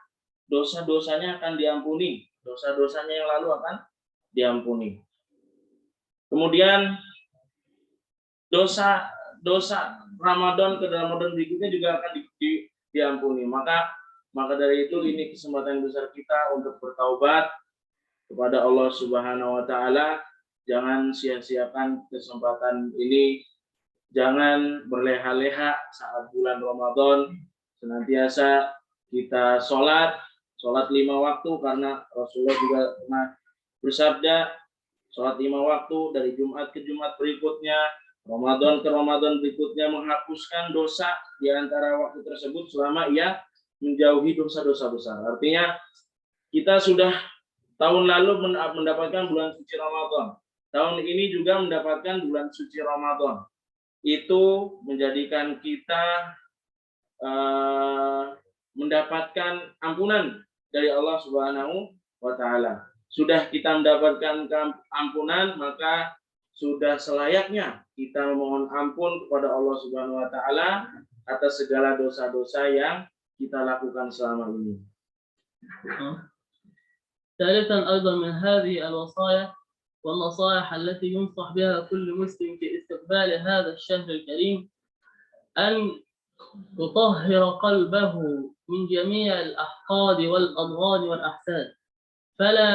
dosa-dosanya akan diampuni. Dosa-dosanya yang lalu akan diampuni. Kemudian dosa Ramadan ke Ramadan berikutnya juga akan diampuni. Maka dari itu ini kesempatan besar kita untuk bertaubat kepada Allah Subhanahu wa taala. Jangan sia-siakan kesempatan ini. Jangan berleha-leha saat bulan Ramadan. Senantiasa kita sholat 5 waktu, karena Rasulullah juga pernah bersabda sholat 5 waktu dari Jumat ke Jumat berikutnya, Ramadan ke Ramadan berikutnya, menghapuskan dosa di antara waktu tersebut selama ia menjauhi dosa-dosa besar. Artinya kita sudah tahun lalu mendapatkan bulan suci Ramadan. Tahun ini juga mendapatkan bulan suci Ramadan. Itu menjadikan kita mendapatkan ampunan dari Allah Subhanahu wa taala. Sudah kita mendapatkan ampunan, maka sudah selayaknya kita memohon ampun kepada Allah Subhanahu wa taala atas segala dosa-dosa yang kita lakukan selama ini. ثالثا أيضا من هذه الوصايا والنصائح التي ينصح بها كل مسلم في استقبال هذا الشهر الكريم أن يطهر قلبه من جميع الأحقاد والأضغان والأحساد، فلا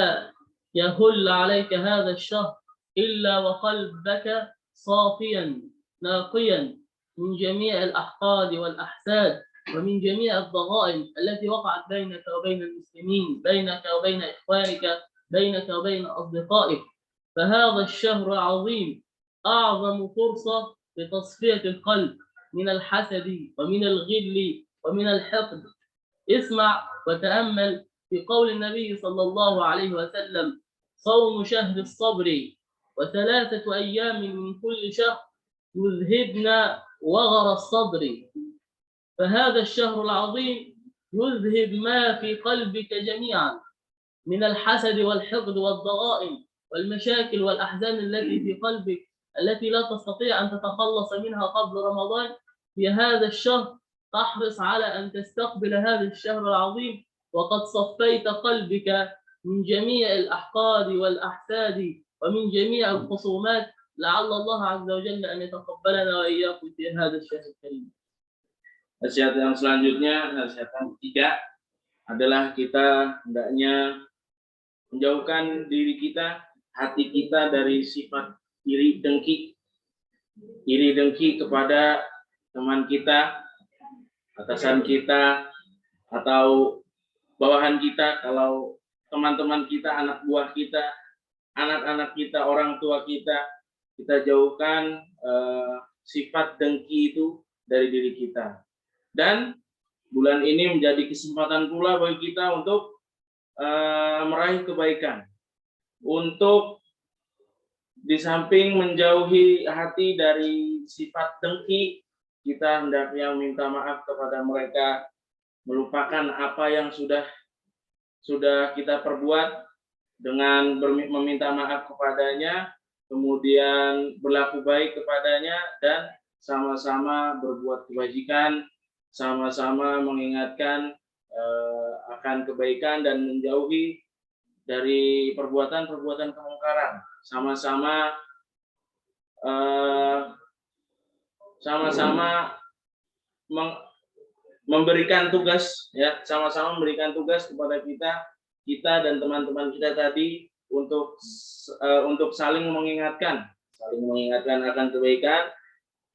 يهل عليك هذا الشهر إلا وقلبك صافيا نقيا من جميع الأحقاد والأحساد ومن جميع الضغائن التي وقعت بينك وبين المسلمين، بينك وبين إخوانك، بينك وبين أصدقائك. فهذا الشهر العظيم أعظم فرصة لتصفية القلب من الحسد ومن الغل ومن الحقد. اسمع وتأمل في قول النبي صلى الله عليه وسلم: صوم شهر الصبر و3 أيام من كل شهر يذهبن وغر الصبر. فهذا الشهر العظيم يذهب ما في قلبك جميعا من الحسد والحقد والضغائن والمشاكل والأحزان التي في قلبك التي لا تستطيع أن تتخلص منها قبل رمضان. في هذا الشهر تحرص على أن تستقبل هذا الشهر العظيم وقد صفيت قلبك من جميع الأحقاد والأحساد ومن جميع الخصومات لعل الله عز وجل أن يتقبلنا وإياكم في هذا الشهر الكريم. Nasihat yang selanjutnya, nasihat yang ketiga adalah kita hendaknya menjauhkan diri kita, hati kita dari sifat iri dengki kepada teman kita, atasan kita, atau bawahan kita. Kalau teman-teman kita, anak buah kita, anak-anak kita, orang tua kita jauhkan sifat dengki itu dari diri kita. Dan bulan ini menjadi kesempatan pula bagi kita untuk meraih kebaikan, untuk di samping menjauhi hati dari sifat dengki, kita hendaknya meminta maaf kepada mereka, melupakan apa yang sudah kita perbuat dengan meminta maaf kepadanya, kemudian berlaku baik kepadanya, dan sama-sama berbuat kebajikan, sama-sama mengingatkan akan kebaikan dan menjauhi dari perbuatan-perbuatan kemungkaran. Sama-sama memberikan tugas, ya, sama-sama memberikan tugas kepada kita dan teman-teman kita tadi untuk saling mengingatkan akan kebaikan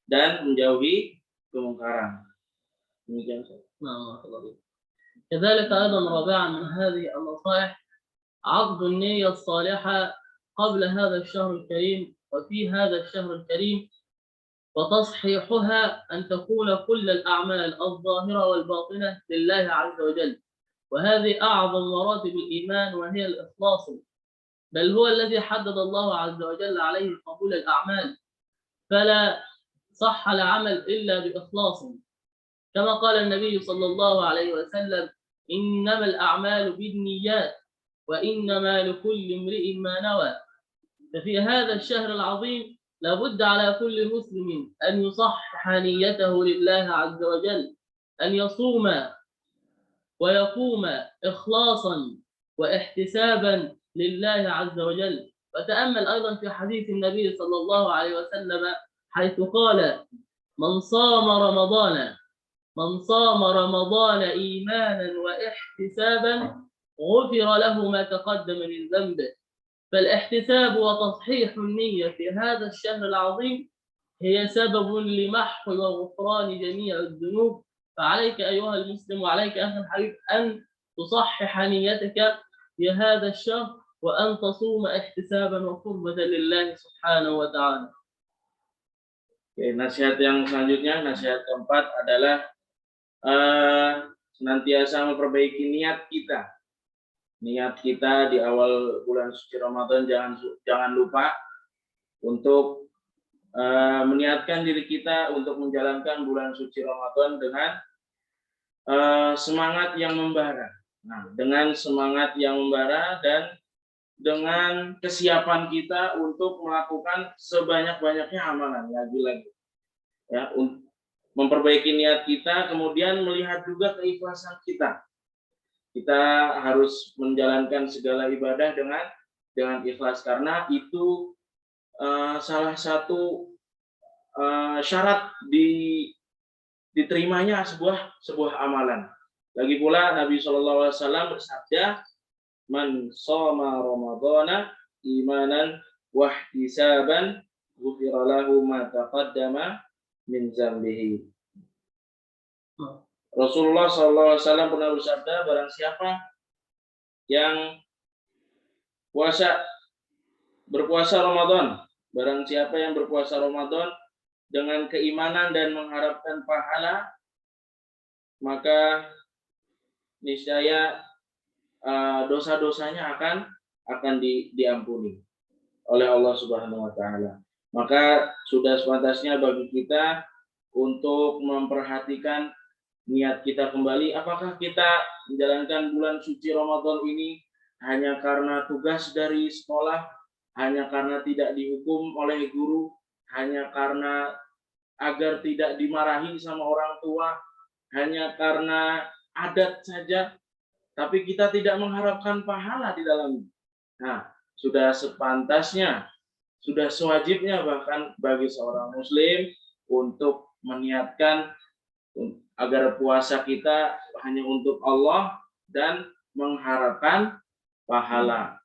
dan menjauhi kemungkaran. Demikian. كذلك أيضا رابعا من هذه النصائح عقد النية الصالحة قبل هذا الشهر الكريم وفي هذا الشهر الكريم، وتصحيحها أن تكون كل الأعمال الظاهرة والباطنة لله عز وجل، وهذه أعظم مراتب الإيمان وهي الإخلاص، بل هو الذي حدد الله عز وجل عليه قبول الأعمال، فلا صح العمل إلا بإخلاص، كما قال النبي صلى الله عليه وسلم: إنما الأعمال بالنيات وإنما لكل امرئ ما نوى. ففي هذا الشهر العظيم لابد على كل مسلم أن يصحح نيته لله عز وجل، أن يصوم ويقوم إخلاصا واحتسابا لله عز وجل. وتأمل أيضا في حديث النبي صلى الله عليه وسلم حيث قال: من صام رمضان إيمانا واحتسابا غفر له ما تقدم من ذنبه. فالاحتساب وتصحيح النية في هذا الشهر العظيم هي سبب لمحو وغفران جميع الذنوب. فعليك أيها المسلم وعليك أخي الحبيب أن تصحح نيتك في هذا الشهر وأن تصوم احتسابا وقربة لله سبحانه وتعالى. Nasihat yang selanjutnya, nasihat keempat adalah senantiasa memperbaiki niat kita. Niat kita di awal bulan suci Ramadan, jangan lupa untuk meniatkan diri kita untuk menjalankan bulan suci Ramadan dengan semangat yang membara. Nah, dengan semangat yang membara dan dengan kesiapan kita untuk melakukan sebanyak-banyaknya amalan lagi-lagi. Ya, memperbaiki niat kita, kemudian melihat juga keikhlasan kita. Kita harus menjalankan segala ibadah dengan ikhlas, karena itu salah satu syarat diterimanya sebuah amalan. Lagi pula Nabi SAW bersabda, "Man shoma Ramadhana imanan wahtisaban ghufira lahu ma taqaddama min dzambihi." Rasulullah SAW pernah bersabda, barang siapa yang berpuasa Ramadan, barang siapa yang berpuasa Ramadan dengan keimanan dan mengharapkan pahala, maka niscaya dosa-dosanya akan diampuni oleh Allah Subhanahu wa taala. Maka sudah sepantasnya bagi kita untuk memperhatikan niat kita kembali, apakah kita menjalankan bulan suci Ramadan ini hanya karena tugas dari sekolah, hanya karena tidak dihukum oleh guru, hanya karena agar tidak dimarahi sama orang tua, hanya karena adat saja, tapi kita tidak mengharapkan pahala di dalamnya. Nah, sudah sepantasnya, sudah sewajibnya bahkan bagi seorang muslim untuk meniatkan agar puasa kita hanya untuk Allah dan mengharapkan pahala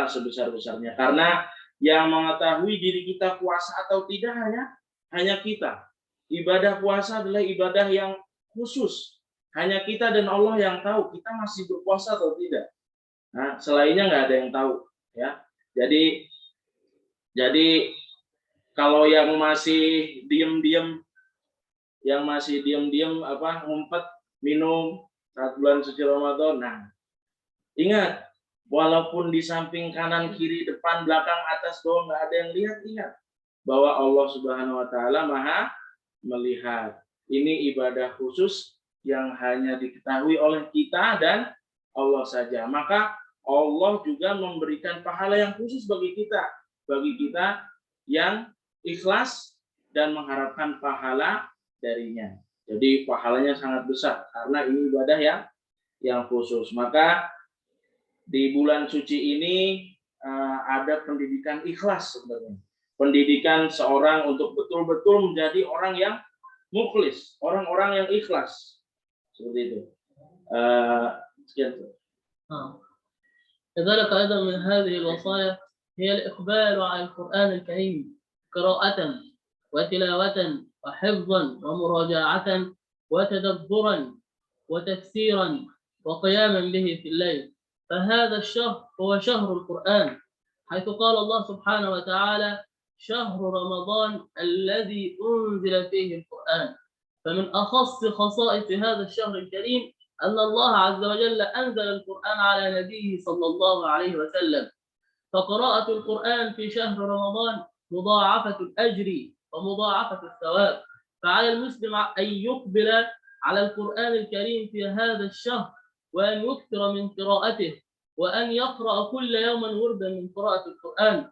sebesar-besarnya. Karena yang mengetahui diri kita puasa atau tidak hanya kita. Ibadah puasa adalah ibadah yang khusus. Hanya kita dan Allah yang tahu kita masih berpuasa atau tidak. Nah, selainnya nggak ada yang tahu, ya. Jadi kalau yang masih diem-diem ngumpet minum saat bulan suci Ramadan, nah ingat, walaupun di samping kanan kiri depan belakang atas bawah nggak ada yang lihat, ingat bahwa Allah Subhanahu Wa Taala Maha melihat. Ini ibadah khusus yang hanya diketahui oleh kita dan Allah saja. Maka Allah juga memberikan pahala yang khusus bagi kita yang ikhlas dan mengharapkan pahala darinya. Jadi pahalanya sangat besar karena ini ibadah yang khusus. Maka di bulan suci ini ada pendidikan ikhlas sebenarnya. Pendidikan seorang untuk betul-betul menjadi orang yang mukhlis, orang-orang yang ikhlas. Seperti itu. Sekian. كذلك أيضا من هذه الوصايا هي الإقبال على القرآن الكريم قراءة وتلاوة وحفظا ومراجعة وتدبرا وتفسيرا وقياما به في الليل. فهذا الشهر هو شهر القرآن، حيث قال الله سبحانه وتعالى: شهر رمضان الذي أنزل فيه القرآن. فمن أخص خصائص هذا الشهر الكريم أن الله عز وجل أنزل القرآن على نبيه صلى الله عليه وسلم، فقراءة القرآن في شهر رمضان مضاعفة الأجر ومضاعفة الثواب. فعلى المسلم أن يقبل على القرآن الكريم في هذا الشهر وأن يكثر من قراءته وأن يقرأ كل يوم وردا من قراءة القرآن،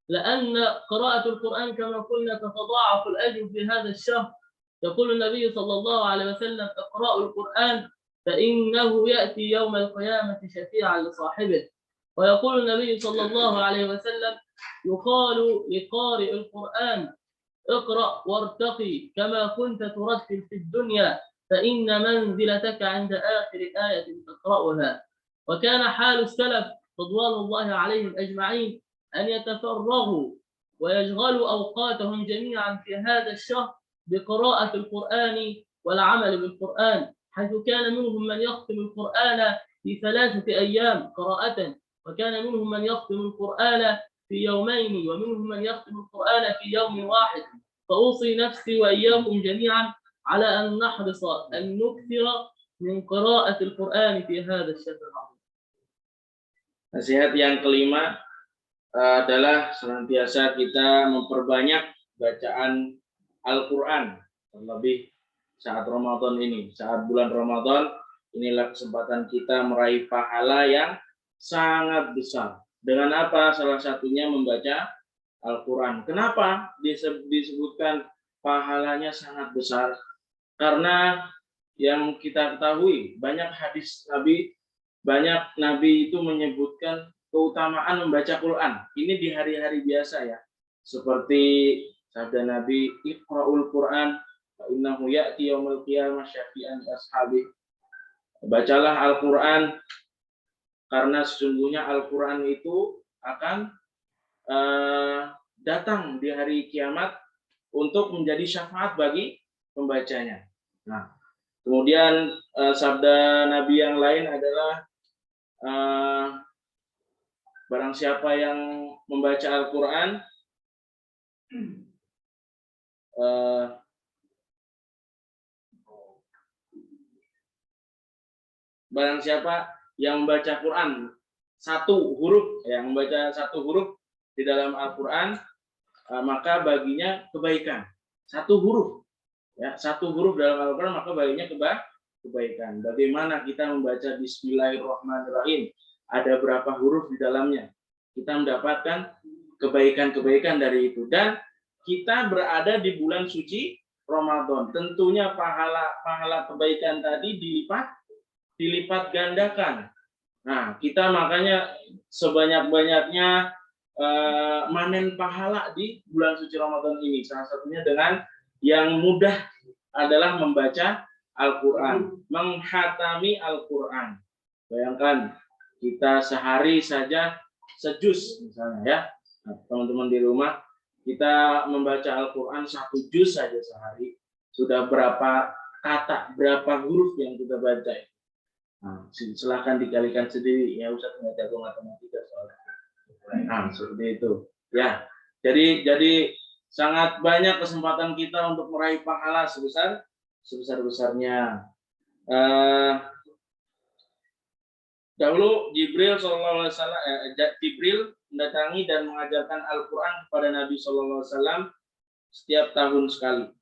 لأن قراءة القرآن كما قلنا تتضاعف الأجر في هذا الشهر. يقول النبي صلى الله عليه وسلم: اقرأوا القرآن فإنه يأتي يوم القيامة شفيعا لصاحبه. ويقول النبي صلى الله عليه وسلم: يقال لقارئ القرآن: اقرأ وارتقي كما كنت ترتل في الدنيا فإن منزلتك عند آخر آية تقرأها. وكان حال السلف رضوان الله عليهم أجمعين أن يتفرغوا ويشغلوا أوقاتهم جميعا في هذا الشهر بقراءة القرآن والعمل بالقرآن، حيث كان منهم من يختم القرآن في 3 أيام قراءة، وكان منهم من يختم القرآن في يومين، ومنهم من يختم القرآن في يوم واحد. فأوصي نفسي وإياكم جميعا على أن نحرص أن نكثر من قراءة القرآن في هذا الشهر العظيم. Nasihat yang kelima adalah senantiasa kita memperbanyak bacaan Al-Quran, terlebih saat Ramadan ini. Saat bulan Ramadan, inilah kesempatan kita meraih pahala yang sangat besar. Dengan apa? Salah satunya membaca Al-Quran. Kenapa disebutkan pahalanya sangat besar? Karena yang kita ketahui, banyak hadis Nabi, banyak Nabi itu menyebutkan keutamaan membaca Quran. Ini di hari-hari biasa ya. Seperti sabda Nabi, Iqra'ul Quran fa innahu ya'ti yaumil qiyamah syafi'an ashabi. Bacalah Al-Quran karena sesungguhnya Al-Quran itu akan datang di hari kiamat untuk menjadi syafaat bagi pembacanya. Nah, kemudian sabda Nabi yang lain adalah barang siapa yang membaca Al-Quran barang siapa yang membaca Quran satu huruf, yang membaca satu huruf di dalam Al-Quran, maka baginya kebaikan. Satu huruf, ya, satu huruf dalam Al-Quran maka baginya kebaikan. Bagaimana kita membaca Bismillahirrahmanirrahim? Ada berapa huruf di dalamnya? Kita mendapatkan kebaikan-kebaikan dari itu. Dan kita berada di bulan suci Ramadan. Tentunya pahala kebaikan tadi dilipat dilipat gandakan. Nah, kita makanya sebanyak-banyaknya manen pahala di bulan suci Ramadan ini. Salah satunya dengan yang mudah adalah membaca Al-Quran, menghatami Al-Quran. Bayangkan, kita sehari saja sejuz misalnya ya. Nah, teman-teman di rumah, kita membaca Al-Quran 1 juz saja sehari. Sudah berapa kata, berapa huruf yang kita baca. Nah, silahkan dikalikan sendiri. Ya, Ustaz nggak jago matematika soalnya. Nah, seperti itu. Ya, jadi sangat banyak kesempatan kita untuk meraih pahala sebesar-besarnya. Dahulu Jibril Jibril mendatangi dan mengajarkan Al-Quran kepada Nabi SAW setiap tahun sekali.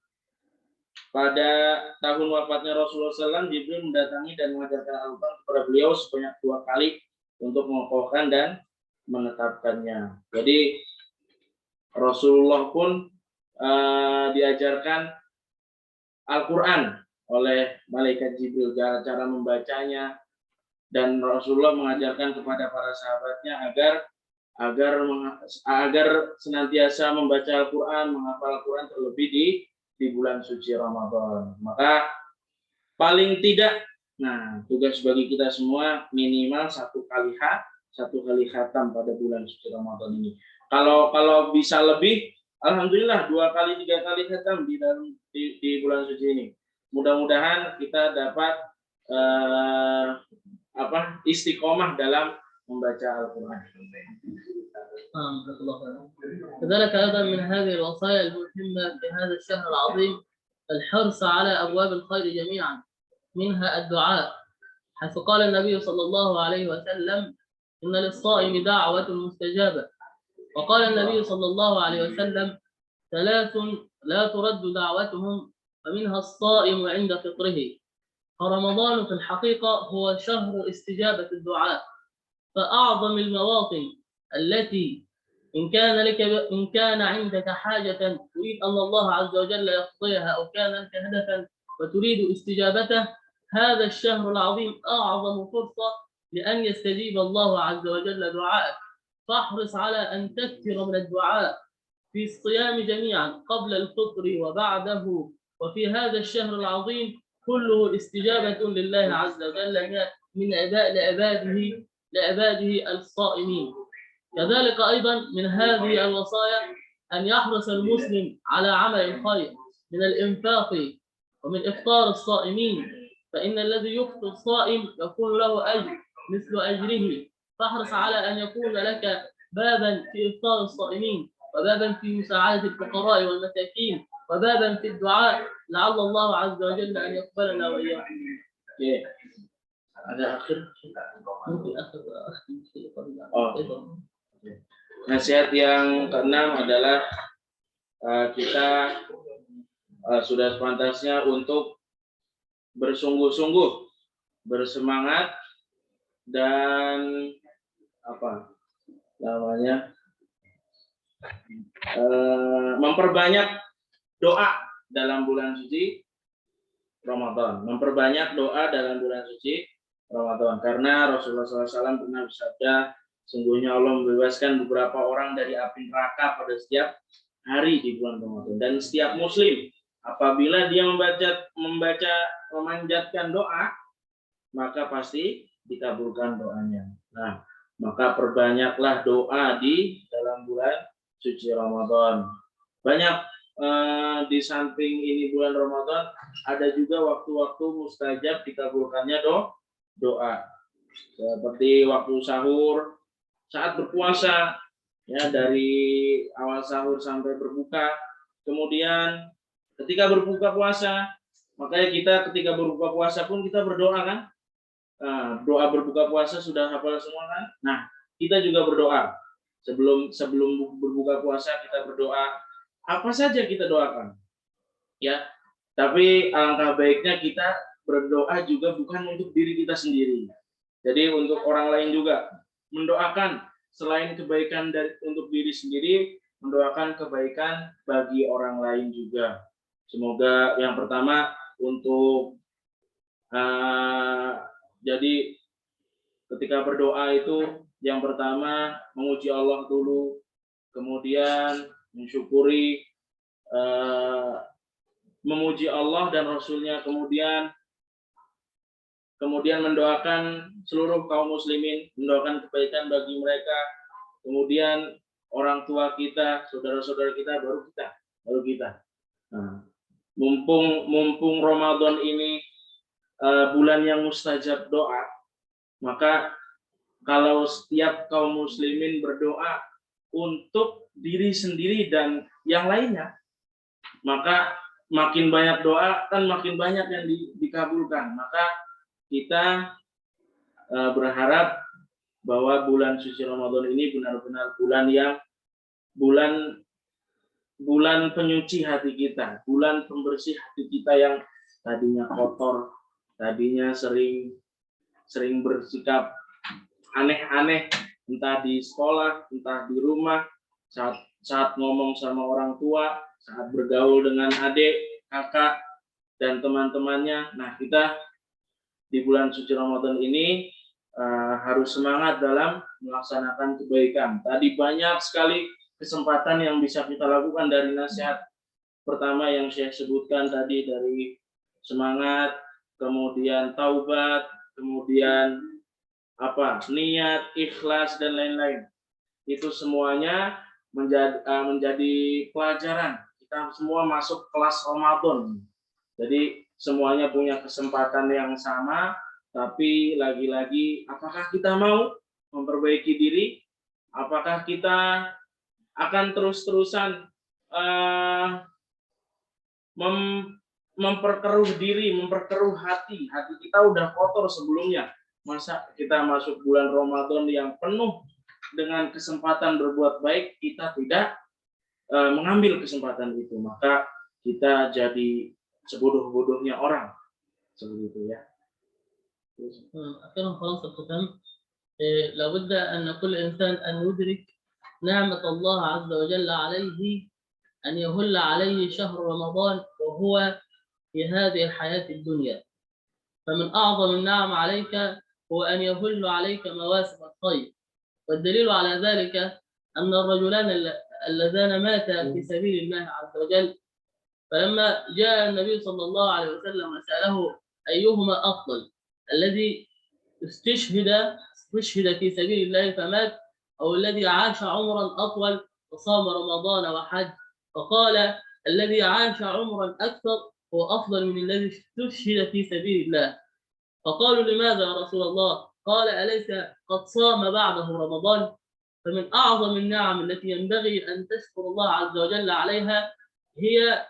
Pada tahun wafatnya Rasulullah SAW, Jibril mendatangi dan mengajarkan Al-Quran kepada beliau sebanyak 2 kali untuk mengokohkan dan menetapkannya. Jadi Rasulullah pun diajarkan Al-Quran oleh malaikat Jibril, cara membacanya, dan Rasulullah mengajarkan kepada para sahabatnya agar senantiasa membaca Al-Quran, menghafal Al-Quran, terlebih di bulan suci Ramadan. Maka paling tidak, nah, tugas bagi kita semua minimal 1 kali khatam pada bulan suci Ramadan ini. Kalau bisa lebih, alhamdulillah 2 kali 3 kali khatam di bulan suci ini. Mudah-mudahan kita dapat istiqomah dalam membaca Al-Quran. كذلك أيضا من هذه الوصايا المهمة في هذا الشهر العظيم الحرص على أبواب الخير جميعا، منها الدعاء، حيث قال النبي صلى الله عليه وسلم: إن للصائم دعوة مستجابة. وقال النبي صلى الله عليه وسلم: 3 لا ترد دعوتهم، فمنها الصائم عند فطره. فرمضان في الحقيقة هو شهر استجابة الدعاء، فأعظم المواطن التي إن كان عندك حاجة تريد أن الله عز وجل يقضيها، أو كان لك هدفا وتريد استجابته، هذا الشهر العظيم أعظم فرصة لأن يستجيب الله عز وجل دعائك. فاحرص على أن تكثر من الدعاء في الصيام جميعا، قبل الفطر وبعده، وفي هذا الشهر العظيم كله استجابة لله عز وجل من لعباده الصائمين. كذلك أيضا من هذه الوصايا أن يحرص المسلم على عمل الخير من الإنفاق ومن إفطار الصائمين، فإن الذي يفطر الصائم يكون له أجر مثل أجره. فاحرص على أن يكون لك بابا في إفطار الصائمين، وبابا في مساعدة الفقراء والمساكين، وبابا في الدعاء، لعل الله عز وجل أن يقبلنا وإياكم. Ada akhir? ممكن أخذ Nasihat yang keenam adalah kita sudah sepantasnya untuk bersungguh-sungguh, bersemangat, dan memperbanyak doa dalam bulan suci Ramadan. Memperbanyak doa dalam bulan suci Ramadan. Karena Rasulullah SAW pernah bersabda, sungguhnya Allah membebaskan beberapa orang dari api neraka pada setiap hari di bulan Ramadan. Dan setiap muslim, apabila dia memanjatkan doa, maka pasti dikabulkan doanya. Nah, maka perbanyaklah doa di dalam bulan suci Ramadan. Banyak di samping ini bulan Ramadan, ada juga waktu-waktu mustajab dikabulkannya doa. Seperti waktu sahur, saat berpuasa, ya, dari awal sahur sampai berbuka. Kemudian ketika berbuka puasa, makanya kita ketika berbuka puasa pun kita berdoa kan? Doa berbuka puasa sudah hafal semua kan? Nah, kita juga berdoa. Sebelum berbuka puasa kita berdoa. Apa saja kita doakan, ya. Tapi alangkah baiknya kita berdoa juga bukan untuk diri kita sendiri. Jadi untuk orang lain juga mendoakan, selain kebaikan untuk diri sendiri, mendoakan kebaikan bagi orang lain juga. Semoga yang pertama untuk Jadi ketika berdoa itu yang pertama memuji Allah dulu, kemudian mensyukuri, memuji Allah dan Rasulnya, kemudian mendoakan seluruh kaum muslimin, mendoakan kebaikan bagi mereka, kemudian orang tua kita, saudara-saudara kita, baru kita. Nah, mumpung Ramadan ini bulan yang mustajab doa, maka kalau setiap kaum muslimin berdoa untuk diri sendiri dan yang lainnya, maka makin banyak doa dan makin banyak yang dikabulkan. Maka kita berharap bahwa bulan suci Ramadan ini benar-benar bulan penyuci hati kita, bulan pembersih hati kita yang tadinya kotor, tadinya sering bersikap aneh-aneh, entah di sekolah, entah di rumah, saat ngomong sama orang tua, saat bergaul dengan adik, kakak, dan teman-temannya. Nah, kita di bulan suci Ramadan ini harus semangat dalam melaksanakan kebaikan. Tadi banyak sekali kesempatan yang bisa kita lakukan dari nasihat pertama yang saya sebutkan tadi, dari semangat, kemudian taubat, kemudian niat, ikhlas, dan lain-lain. Itu semuanya menjadi pelajaran. Kita semua masuk kelas Ramadan. Jadi semuanya punya kesempatan yang sama, tapi lagi-lagi apakah kita mau memperbaiki diri? Apakah kita akan terus-terusan memperkeruh diri, memperkeruh hati kita udah kotor sebelumnya. Masa kita masuk bulan Ramadan yang penuh dengan kesempatan berbuat baik, kita tidak mengambil kesempatan itu, maka kita jadi sebodoh-bodohnya orang. Seperti itu ya. أخيرا خلاص الختام، لابد أن كل إنسان أن يدرك نعمة الله عز وجل عليه أن يهل عليه شهر رمضان وهو في هذه الحياة الدنيا. فمن أعظم النعم عليك هو أن يهل عليك مواسم الخير، والدليل على ذلك أن الرجلان اللذان ماتا في سبيل الله عز وجل، فلما جاء النبي صلى الله عليه وسلم وسأله أيهما أفضل، الذي استشهد في سبيل الله فمات، أو الذي عاش عمرا أطول وصام رمضان وحج؟ فقال الذي عاش عمرا أكثر هو أفضل من الذي استشهد في سبيل الله. فقالوا لماذا يا رسول الله؟ قال أليس قد صام بعده رمضان؟ فمن أعظم النعم التي ينبغي أن تشكر الله عز وجل عليها هي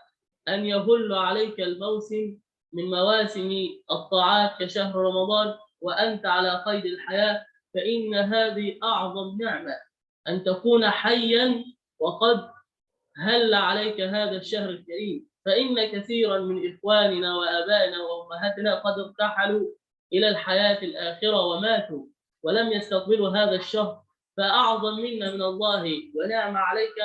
أن يهل عليك الموسم من مواسم الطاعات كشهر رمضان وأنت على قيد الحياة، فإن هذه أعظم نعمة أن تكون حيا وقد هل عليك هذا الشهر الكريم. فإن كثيرا من إخواننا وآبائنا وأمهاتنا قد ارتحلوا إلى الحياة الآخرة وماتوا ولم يستقبلوا هذا الشهر، فأعظم منا من الله ونعم عليك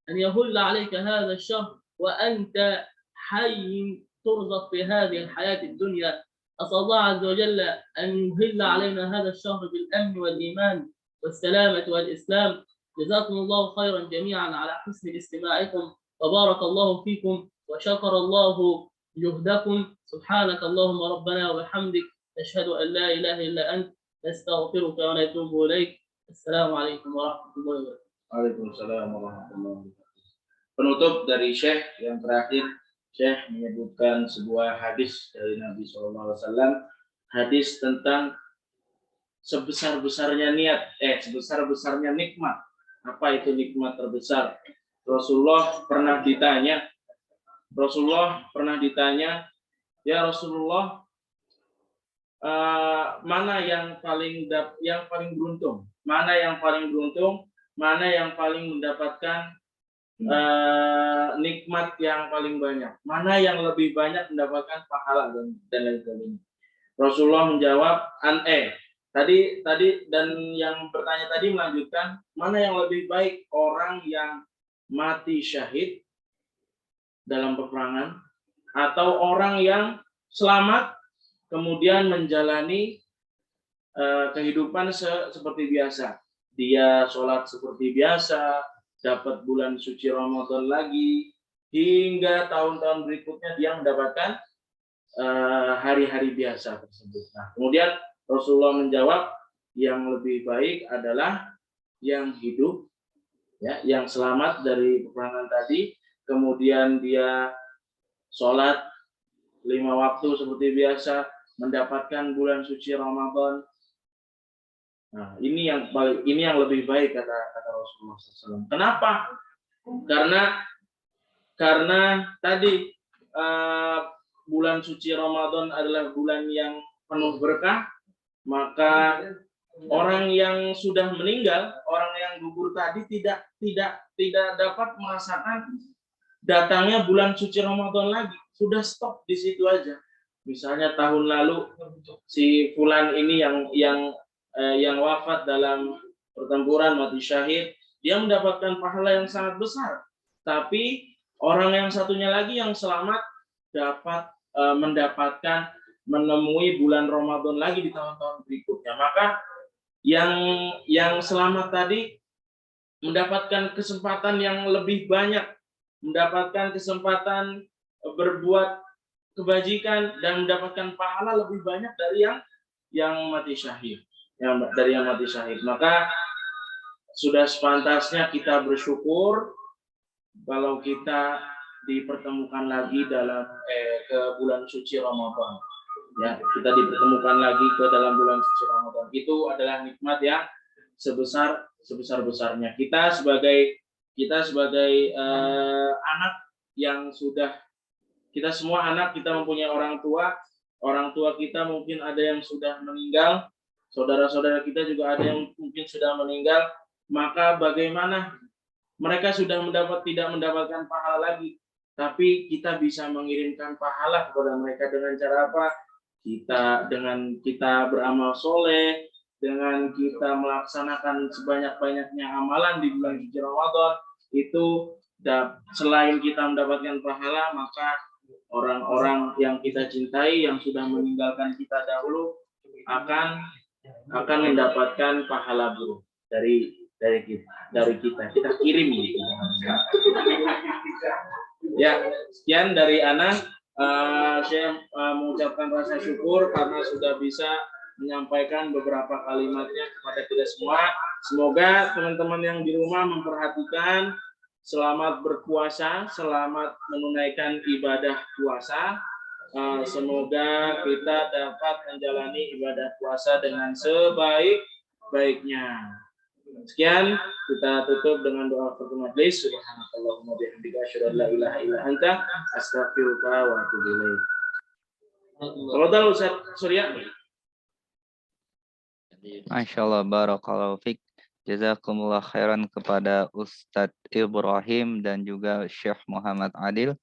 أن يهل عليك هذا الشهر وأنت حي ترزق في هذه الحياة الدنيا. أسأل الله عز وجل أن يهل علينا هذا الشهر بالأمن والإيمان والسلامة والإسلام. جزاكم الله خيرا جميعا على حسن استماعكم، وبارك الله فيكم وشكر الله جهدكم. سبحانك اللهم ربنا وبحمدك، نشهد أن لا إله إلا أنت، نستغفرك ونتوب إليك. السلام عليكم ورحمة الله وبركاته. Waalaikumsalam warahmatullahi wabarakatuh. Penutup dari Syekh yang terakhir, Syekh menyebutkan sebuah hadis dari Nabi SAW, hadis tentang sebesar-besarnya nikmat. Apa itu nikmat terbesar? Rasulullah pernah ditanya, ya Rasulullah, mana yang paling beruntung? Mana yang paling mendapatkan nikmat yang paling banyak? Mana yang lebih banyak mendapatkan pahala dan lain sebagainya? Rasulullah menjawab, tadi dan yang bertanya tadi melanjutkan, mana yang lebih baik, orang yang mati syahid dalam peperangan atau orang yang selamat kemudian menjalani kehidupan seperti biasa. Dia sholat seperti biasa, dapat bulan suci Ramadan lagi, hingga tahun-tahun berikutnya dia mendapatkan hari-hari biasa tersebut. Nah, kemudian Rasulullah menjawab, yang lebih baik adalah yang hidup, ya, yang selamat dari peperangan tadi, kemudian dia sholat 5 waktu seperti biasa, mendapatkan bulan suci Ramadan. Nah, ini yang lebih baik kata Rasulullah SAW. Kenapa? Karena tadi bulan suci Ramadan adalah bulan yang penuh berkah, maka orang yang sudah meninggal, orang yang gugur tadi tidak dapat merasakan datangnya bulan suci Ramadan lagi. Sudah stop di situ aja. Misalnya tahun lalu si fulan ini yang wafat dalam pertempuran, mati syahid, dia mendapatkan pahala yang sangat besar. Tapi orang yang satunya lagi yang selamat dapat mendapatkan menemui bulan Ramadan lagi di tahun-tahun berikutnya. Maka yang selamat tadi mendapatkan kesempatan yang lebih banyak, mendapatkan kesempatan berbuat kebajikan dan mendapatkan pahala lebih banyak dari yang mati syahid. Dari yang mati syahid. Maka sudah sepantasnya kita bersyukur kalau kita dipertemukan lagi dalam ke bulan suci Ramadan. Ya, kita dipertemukan lagi ke dalam bulan suci Ramadan. Itu adalah nikmat yang sebesar-besarnya. Kita sebagai anak yang sudah, kita semua anak, kita mempunyai orang tua kita mungkin ada yang sudah meninggal, saudara-saudara kita juga ada yang mungkin sudah meninggal, maka bagaimana mereka sudah tidak mendapatkan pahala lagi, tapi kita bisa mengirimkan pahala kepada mereka dengan cara apa? Dengan kita beramal soleh, dengan kita melaksanakan sebanyak-banyaknya amalan di bulan suci Ramadan, itu selain kita mendapatkan pahala, maka orang-orang yang kita cintai yang sudah meninggalkan kita dahulu akan mendapatkan pahala buruk dari kita. Kita kirim gitu. Ya, sekian dari Ana. Saya mengucapkan rasa syukur karena sudah bisa menyampaikan beberapa kalimatnya kepada kita semua. Semoga teman-teman yang di rumah memperhatikan, selamat berpuasa, selamat menunaikan ibadah puasa. Semoga kita dapat menjalani ibadah puasa dengan sebaik-baiknya. Sekian, kita tutup dengan doa kafaratul majelis. Subhanakallahumma bihamdika asyhadu an la ilaha illa anta astaghfiruka wa atubu ilaik. Tafadhal Ustaz Surya. Masyaallah, barakallahu fiik. Jazakumullah khairan kepada Ustadz Ibrahim dan juga Syekh Muhammad Adil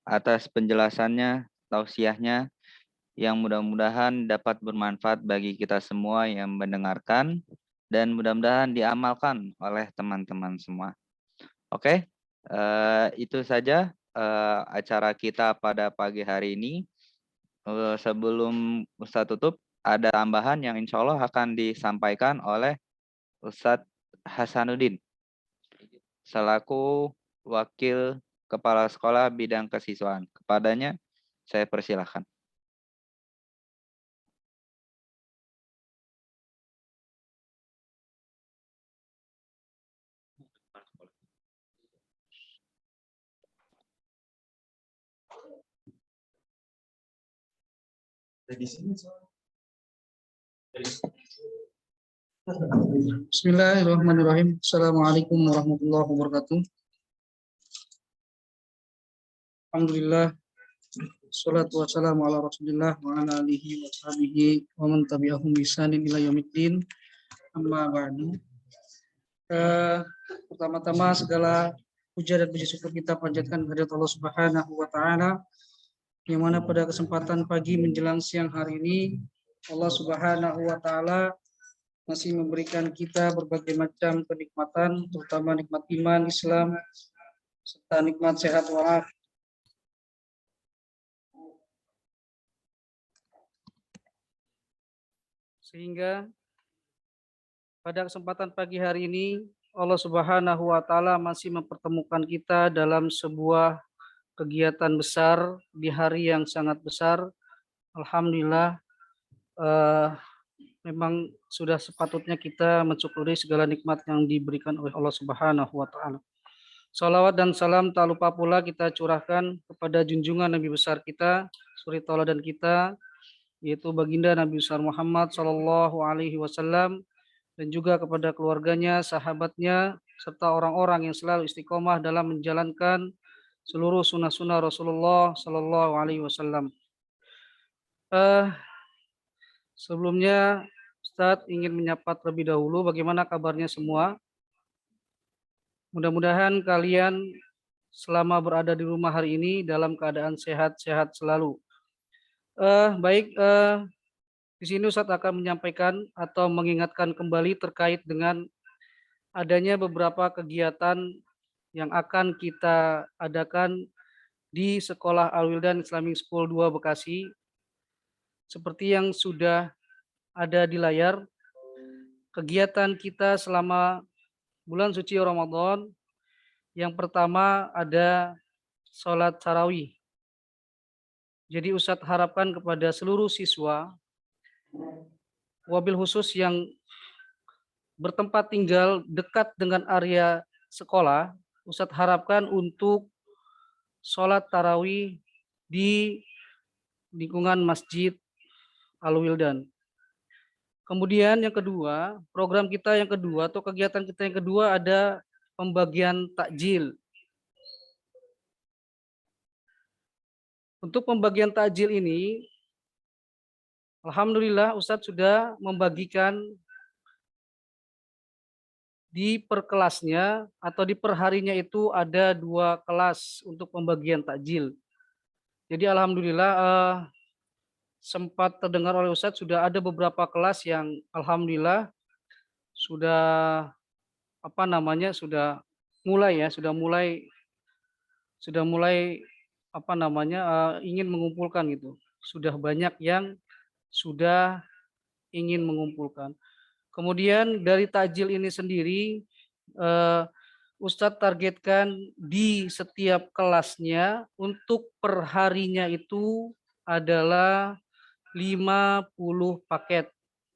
atas penjelasannya, tausiahnya yang mudah-mudahan dapat bermanfaat bagi kita semua yang mendengarkan dan mudah-mudahan diamalkan oleh teman-teman semua. Oke, itu saja acara kita pada pagi hari ini. Sebelum Ustadz tutup, ada tambahan yang insya Allah akan disampaikan oleh Ustadz Hasanuddin selaku Wakil Kepala Sekolah Bidang Kesiswaan. Kepadanya saya persilahkan. Bismillahirrahmanirrahim. Assalamualaikum warahmatullahi wabarakatuh. Alhamdulillah. Salatu wassalamu ala Rasulillah wa ala alihi wa sahbihi wa man tabi'ahum bi ihsanin ila yaumiddin. Amma ba'du. Pertama-tama segala puja dan puji syukur kita panjatkan kehadirat Allah Subhanahu wa taala, yang mana pada kesempatan pagi menjelang siang hari ini Allah Subhanahu wa taala masih memberikan kita berbagai macam kenikmatan, terutama nikmat iman, Islam, serta nikmat sehat walafiat. Sehingga pada kesempatan pagi hari ini Allah Subhanahu wa taala masih mempertemukan kita dalam sebuah kegiatan besar di hari yang sangat besar. Alhamdulillah, memang sudah sepatutnya kita mensyukuri segala nikmat yang diberikan oleh Allah Subhanahu wa taala. Salawat dan salam tak lupa pula kita curahkan kepada junjungan Nabi besar kita, suri tauladan kita, yaitu baginda Nabi besar Muhammad sallallahu alaihi wasallam, dan juga kepada keluarganya, sahabatnya, serta orang-orang yang selalu istiqomah dalam menjalankan seluruh sunnah-sunnah Rasulullah sallallahu alaihi wasallam. Sebelumnya Ustadz ingin menyapa terlebih dahulu, bagaimana kabarnya semua? Mudah-mudahan kalian selama berada di rumah hari ini dalam keadaan sehat-sehat selalu. Di sini Ustadz akan menyampaikan atau mengingatkan kembali terkait dengan adanya beberapa kegiatan yang akan kita adakan di Sekolah Al-Wildan Islamic School 2 Bekasi. Seperti yang sudah ada di layar, kegiatan kita selama bulan suci Ramadan, yang pertama ada sholat tarawih. Jadi Ustadz harapkan kepada seluruh siswa, wabil khusus yang bertempat tinggal dekat dengan area sekolah, Ustadz harapkan untuk sholat tarawih di lingkungan Masjid Al-Wildan. Kemudian yang kedua, program kita yang kedua atau kegiatan kita yang kedua ada pembagian takjil. Untuk pembagian takjil ini, alhamdulillah Ustadz sudah membagikan di per kelasnya atau di per harinya itu ada 2 kelas untuk pembagian takjil. Jadi alhamdulillah sempat terdengar oleh Ustadz sudah ada beberapa kelas yang alhamdulillah sudah sudah mulai ingin mengumpulkan gitu. Sudah banyak yang sudah ingin mengumpulkan. Kemudian dari takjil ini sendiri Ustadz targetkan di setiap kelasnya untuk per harinya itu adalah 50 paket.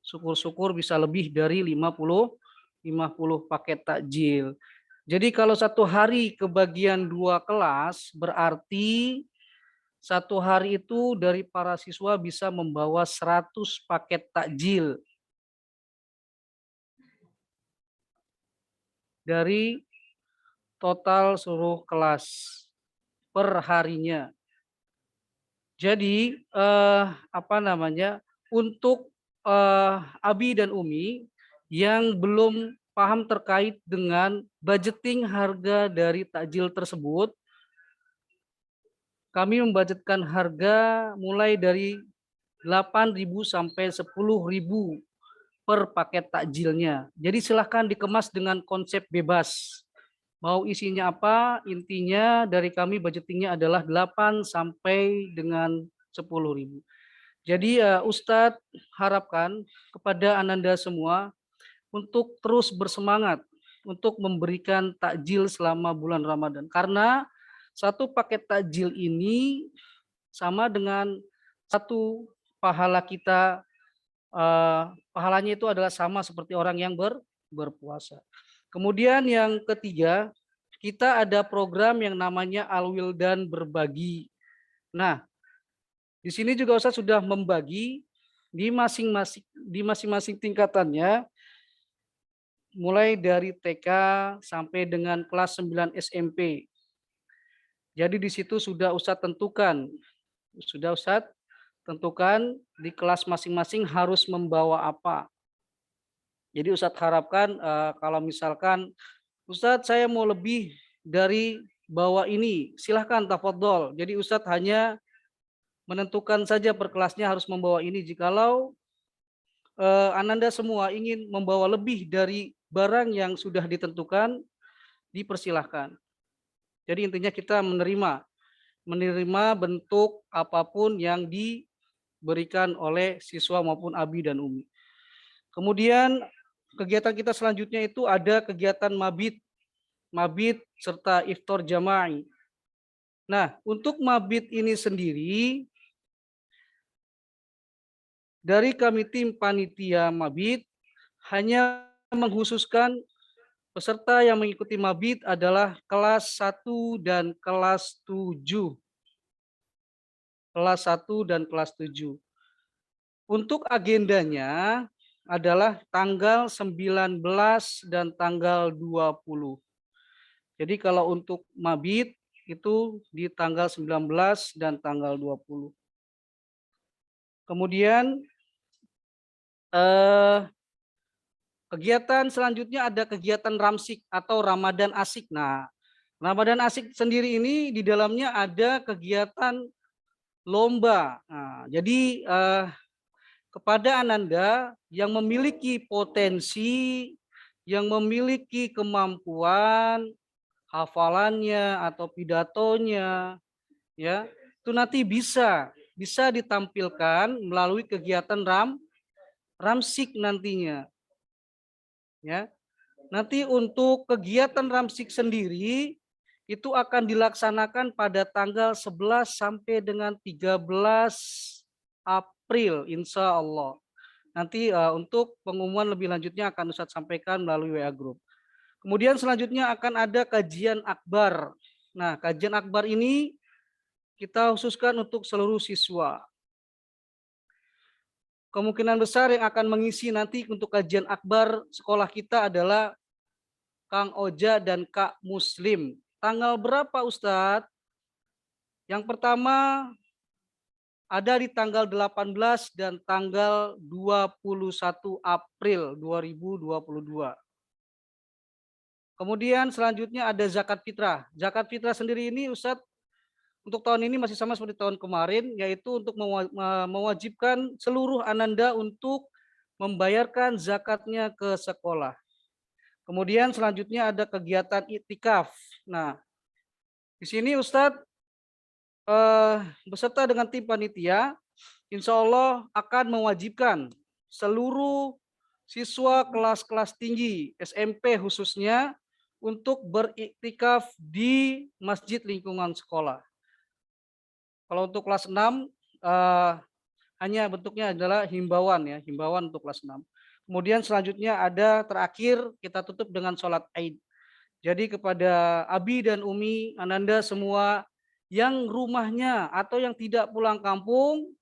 Syukur-syukur bisa lebih dari 50 paket takjil. Jadi kalau satu hari kebagian 2 kelas, berarti satu hari itu dari para siswa bisa membawa 100 paket takjil. Dari total seluruh kelas per harinya. Jadi untuk Abi dan Umi yang belum paham terkait dengan budgeting harga dari takjil tersebut, kami membudgetkan harga mulai dari 8.000 sampai 10.000 per paket takjilnya. Jadi silahkan dikemas dengan konsep bebas. Mau isinya apa, intinya dari kami budgetingnya adalah 8 sampai dengan 10.000. Jadi Ustadz harapkan kepada Ananda semua untuk terus bersemangat untuk memberikan takjil selama bulan Ramadan. Karena satu paket takjil ini sama dengan satu pahala kita, pahalanya itu adalah sama seperti orang yang berpuasa. Kemudian yang ketiga, kita ada program yang namanya Al-Wildan Berbagi. Nah, di sini juga Ustadz sudah membagi di masing-masing tingkatannya, mulai dari TK sampai dengan kelas 9 SMP. Jadi di situ sudah Ustadz tentukan di kelas masing-masing harus membawa apa. Jadi Ustadz harapkan kalau misalkan Ustadz saya mau lebih dari bawa ini, silahkan tafadhol. Jadi Ustadz hanya menentukan saja per kelasnya harus membawa ini. Jikalau Ananda semua ingin membawa lebih dari barang yang sudah ditentukan, dipersilahkan. Jadi intinya kita menerima bentuk apapun yang diberikan oleh siswa maupun Abi dan Umi. Kemudian kegiatan kita selanjutnya itu ada kegiatan mabit serta iftar jama'i. Nah, untuk mabit ini sendiri dari kami tim panitia mabit hanya mengkhususkan peserta yang mengikuti mabit adalah kelas 1 dan kelas 7. Kelas 1 dan kelas 7. Untuk agendanya adalah tanggal 19 dan tanggal 20. Jadi kalau untuk mabit itu di tanggal 19 dan tanggal 20. Kemudian kegiatan selanjutnya ada kegiatan ramsik atau Ramadan Asik. Nah, Ramadan Asik sendiri ini di dalamnya ada kegiatan lomba. Nah, jadi kepada Ananda yang memiliki potensi, yang memiliki kemampuan, hafalannya atau pidatonya, ya, itu nanti bisa ditampilkan melalui kegiatan ramsik nantinya. Ya. Nanti untuk kegiatan ramsik sendiri itu akan dilaksanakan pada tanggal 11 sampai dengan 13 April, insya Allah. Nanti untuk pengumuman lebih lanjutnya akan Ustadz sampaikan melalui WA Group. Kemudian selanjutnya akan ada kajian akbar. Nah, kajian akbar ini kita khususkan untuk seluruh siswa. Kemungkinan besar yang akan mengisi nanti untuk kajian akbar sekolah kita adalah Kang Oja dan Kak Muslim. Tanggal berapa Ustadz? Yang pertama ada di tanggal 18 dan tanggal 21 April 2022. Kemudian selanjutnya ada zakat fitrah. Zakat fitrah sendiri ini Ustadz untuk tahun ini masih sama seperti tahun kemarin, yaitu untuk mewajibkan seluruh Ananda untuk membayarkan zakatnya ke sekolah. Kemudian selanjutnya ada kegiatan iktikaf. Nah, di sini Ustadz beserta dengan tim panitia, insya Allah akan mewajibkan seluruh siswa kelas-kelas tinggi, SMP khususnya, untuk beriktikaf di masjid lingkungan sekolah. Kalau untuk kelas 6, hanya bentuknya adalah himbauan ya, himbauan untuk kelas 6. Kemudian selanjutnya ada terakhir kita tutup dengan sholat Aid. Jadi kepada Abi dan Umi, Ananda semua yang rumahnya atau yang tidak pulang kampung,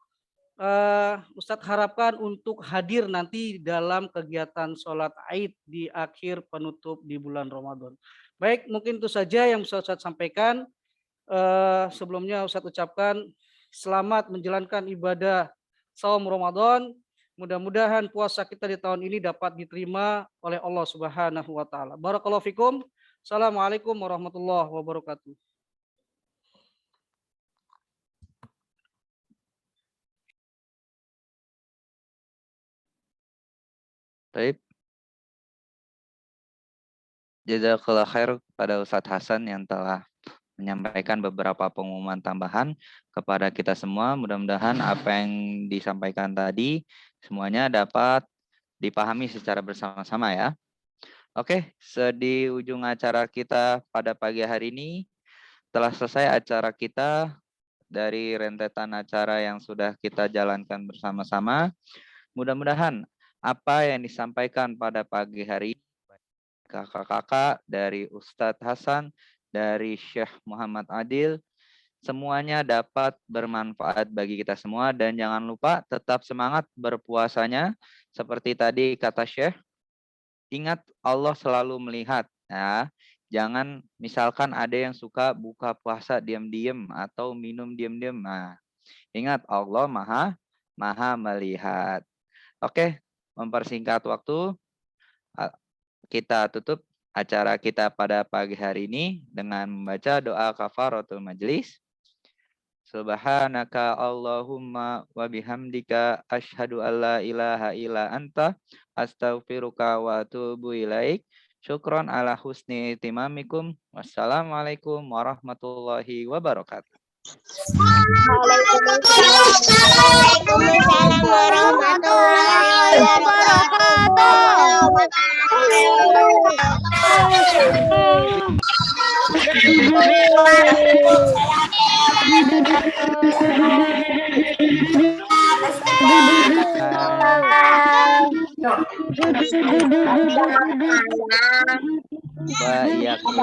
Ustadz harapkan untuk hadir nanti dalam kegiatan sholat Aid di akhir penutup di bulan Ramadan. Baik, mungkin itu saja yang bisa Ustadz sampaikan. Sebelumnya Ustadz ucapkan selamat menjalankan ibadah saum Ramadan. Mudah-mudahan puasa kita di tahun ini dapat diterima oleh Allah Subhanahu wa taala. Barakallahu fikum. Assalamualaikum warahmatullahi wabarakatuh. Baik. Jazakallah khair kepada Ustadz Hasan yang telah menyampaikan beberapa pengumuman tambahan kepada kita semua. Mudah-mudahan apa yang disampaikan tadi semuanya dapat dipahami secara bersama-sama ya. Oke, di ujung acara kita pada pagi hari ini telah selesai acara kita dari rentetan acara yang sudah kita jalankan bersama-sama. Mudah-mudahan apa yang disampaikan pada pagi hari ini, kakak-kakak dari Ustadz Hasan, dari Syekh Muhammad Adil, semuanya dapat bermanfaat bagi kita semua. Dan jangan lupa tetap semangat berpuasanya. Seperti tadi kata Syekh, ingat Allah selalu melihat. Ya. Jangan misalkan ada yang suka buka puasa diam-diam atau minum diam-diam. Nah, ingat Allah maha melihat. Oke, mempersingkat waktu, kita tutup acara kita pada pagi hari ini dengan membaca doa kafaratul majlis. Subhanaka Allahumma wa bihamdika asyhadu alla ilaha illa anta astaghfiruka wa atubu ilaik. Syukron ala husni itimamikum. Wassalamualaikum warahmatullahi wabarakatuh. Waalaikumsalam warahmatullahi Wa iyyakum.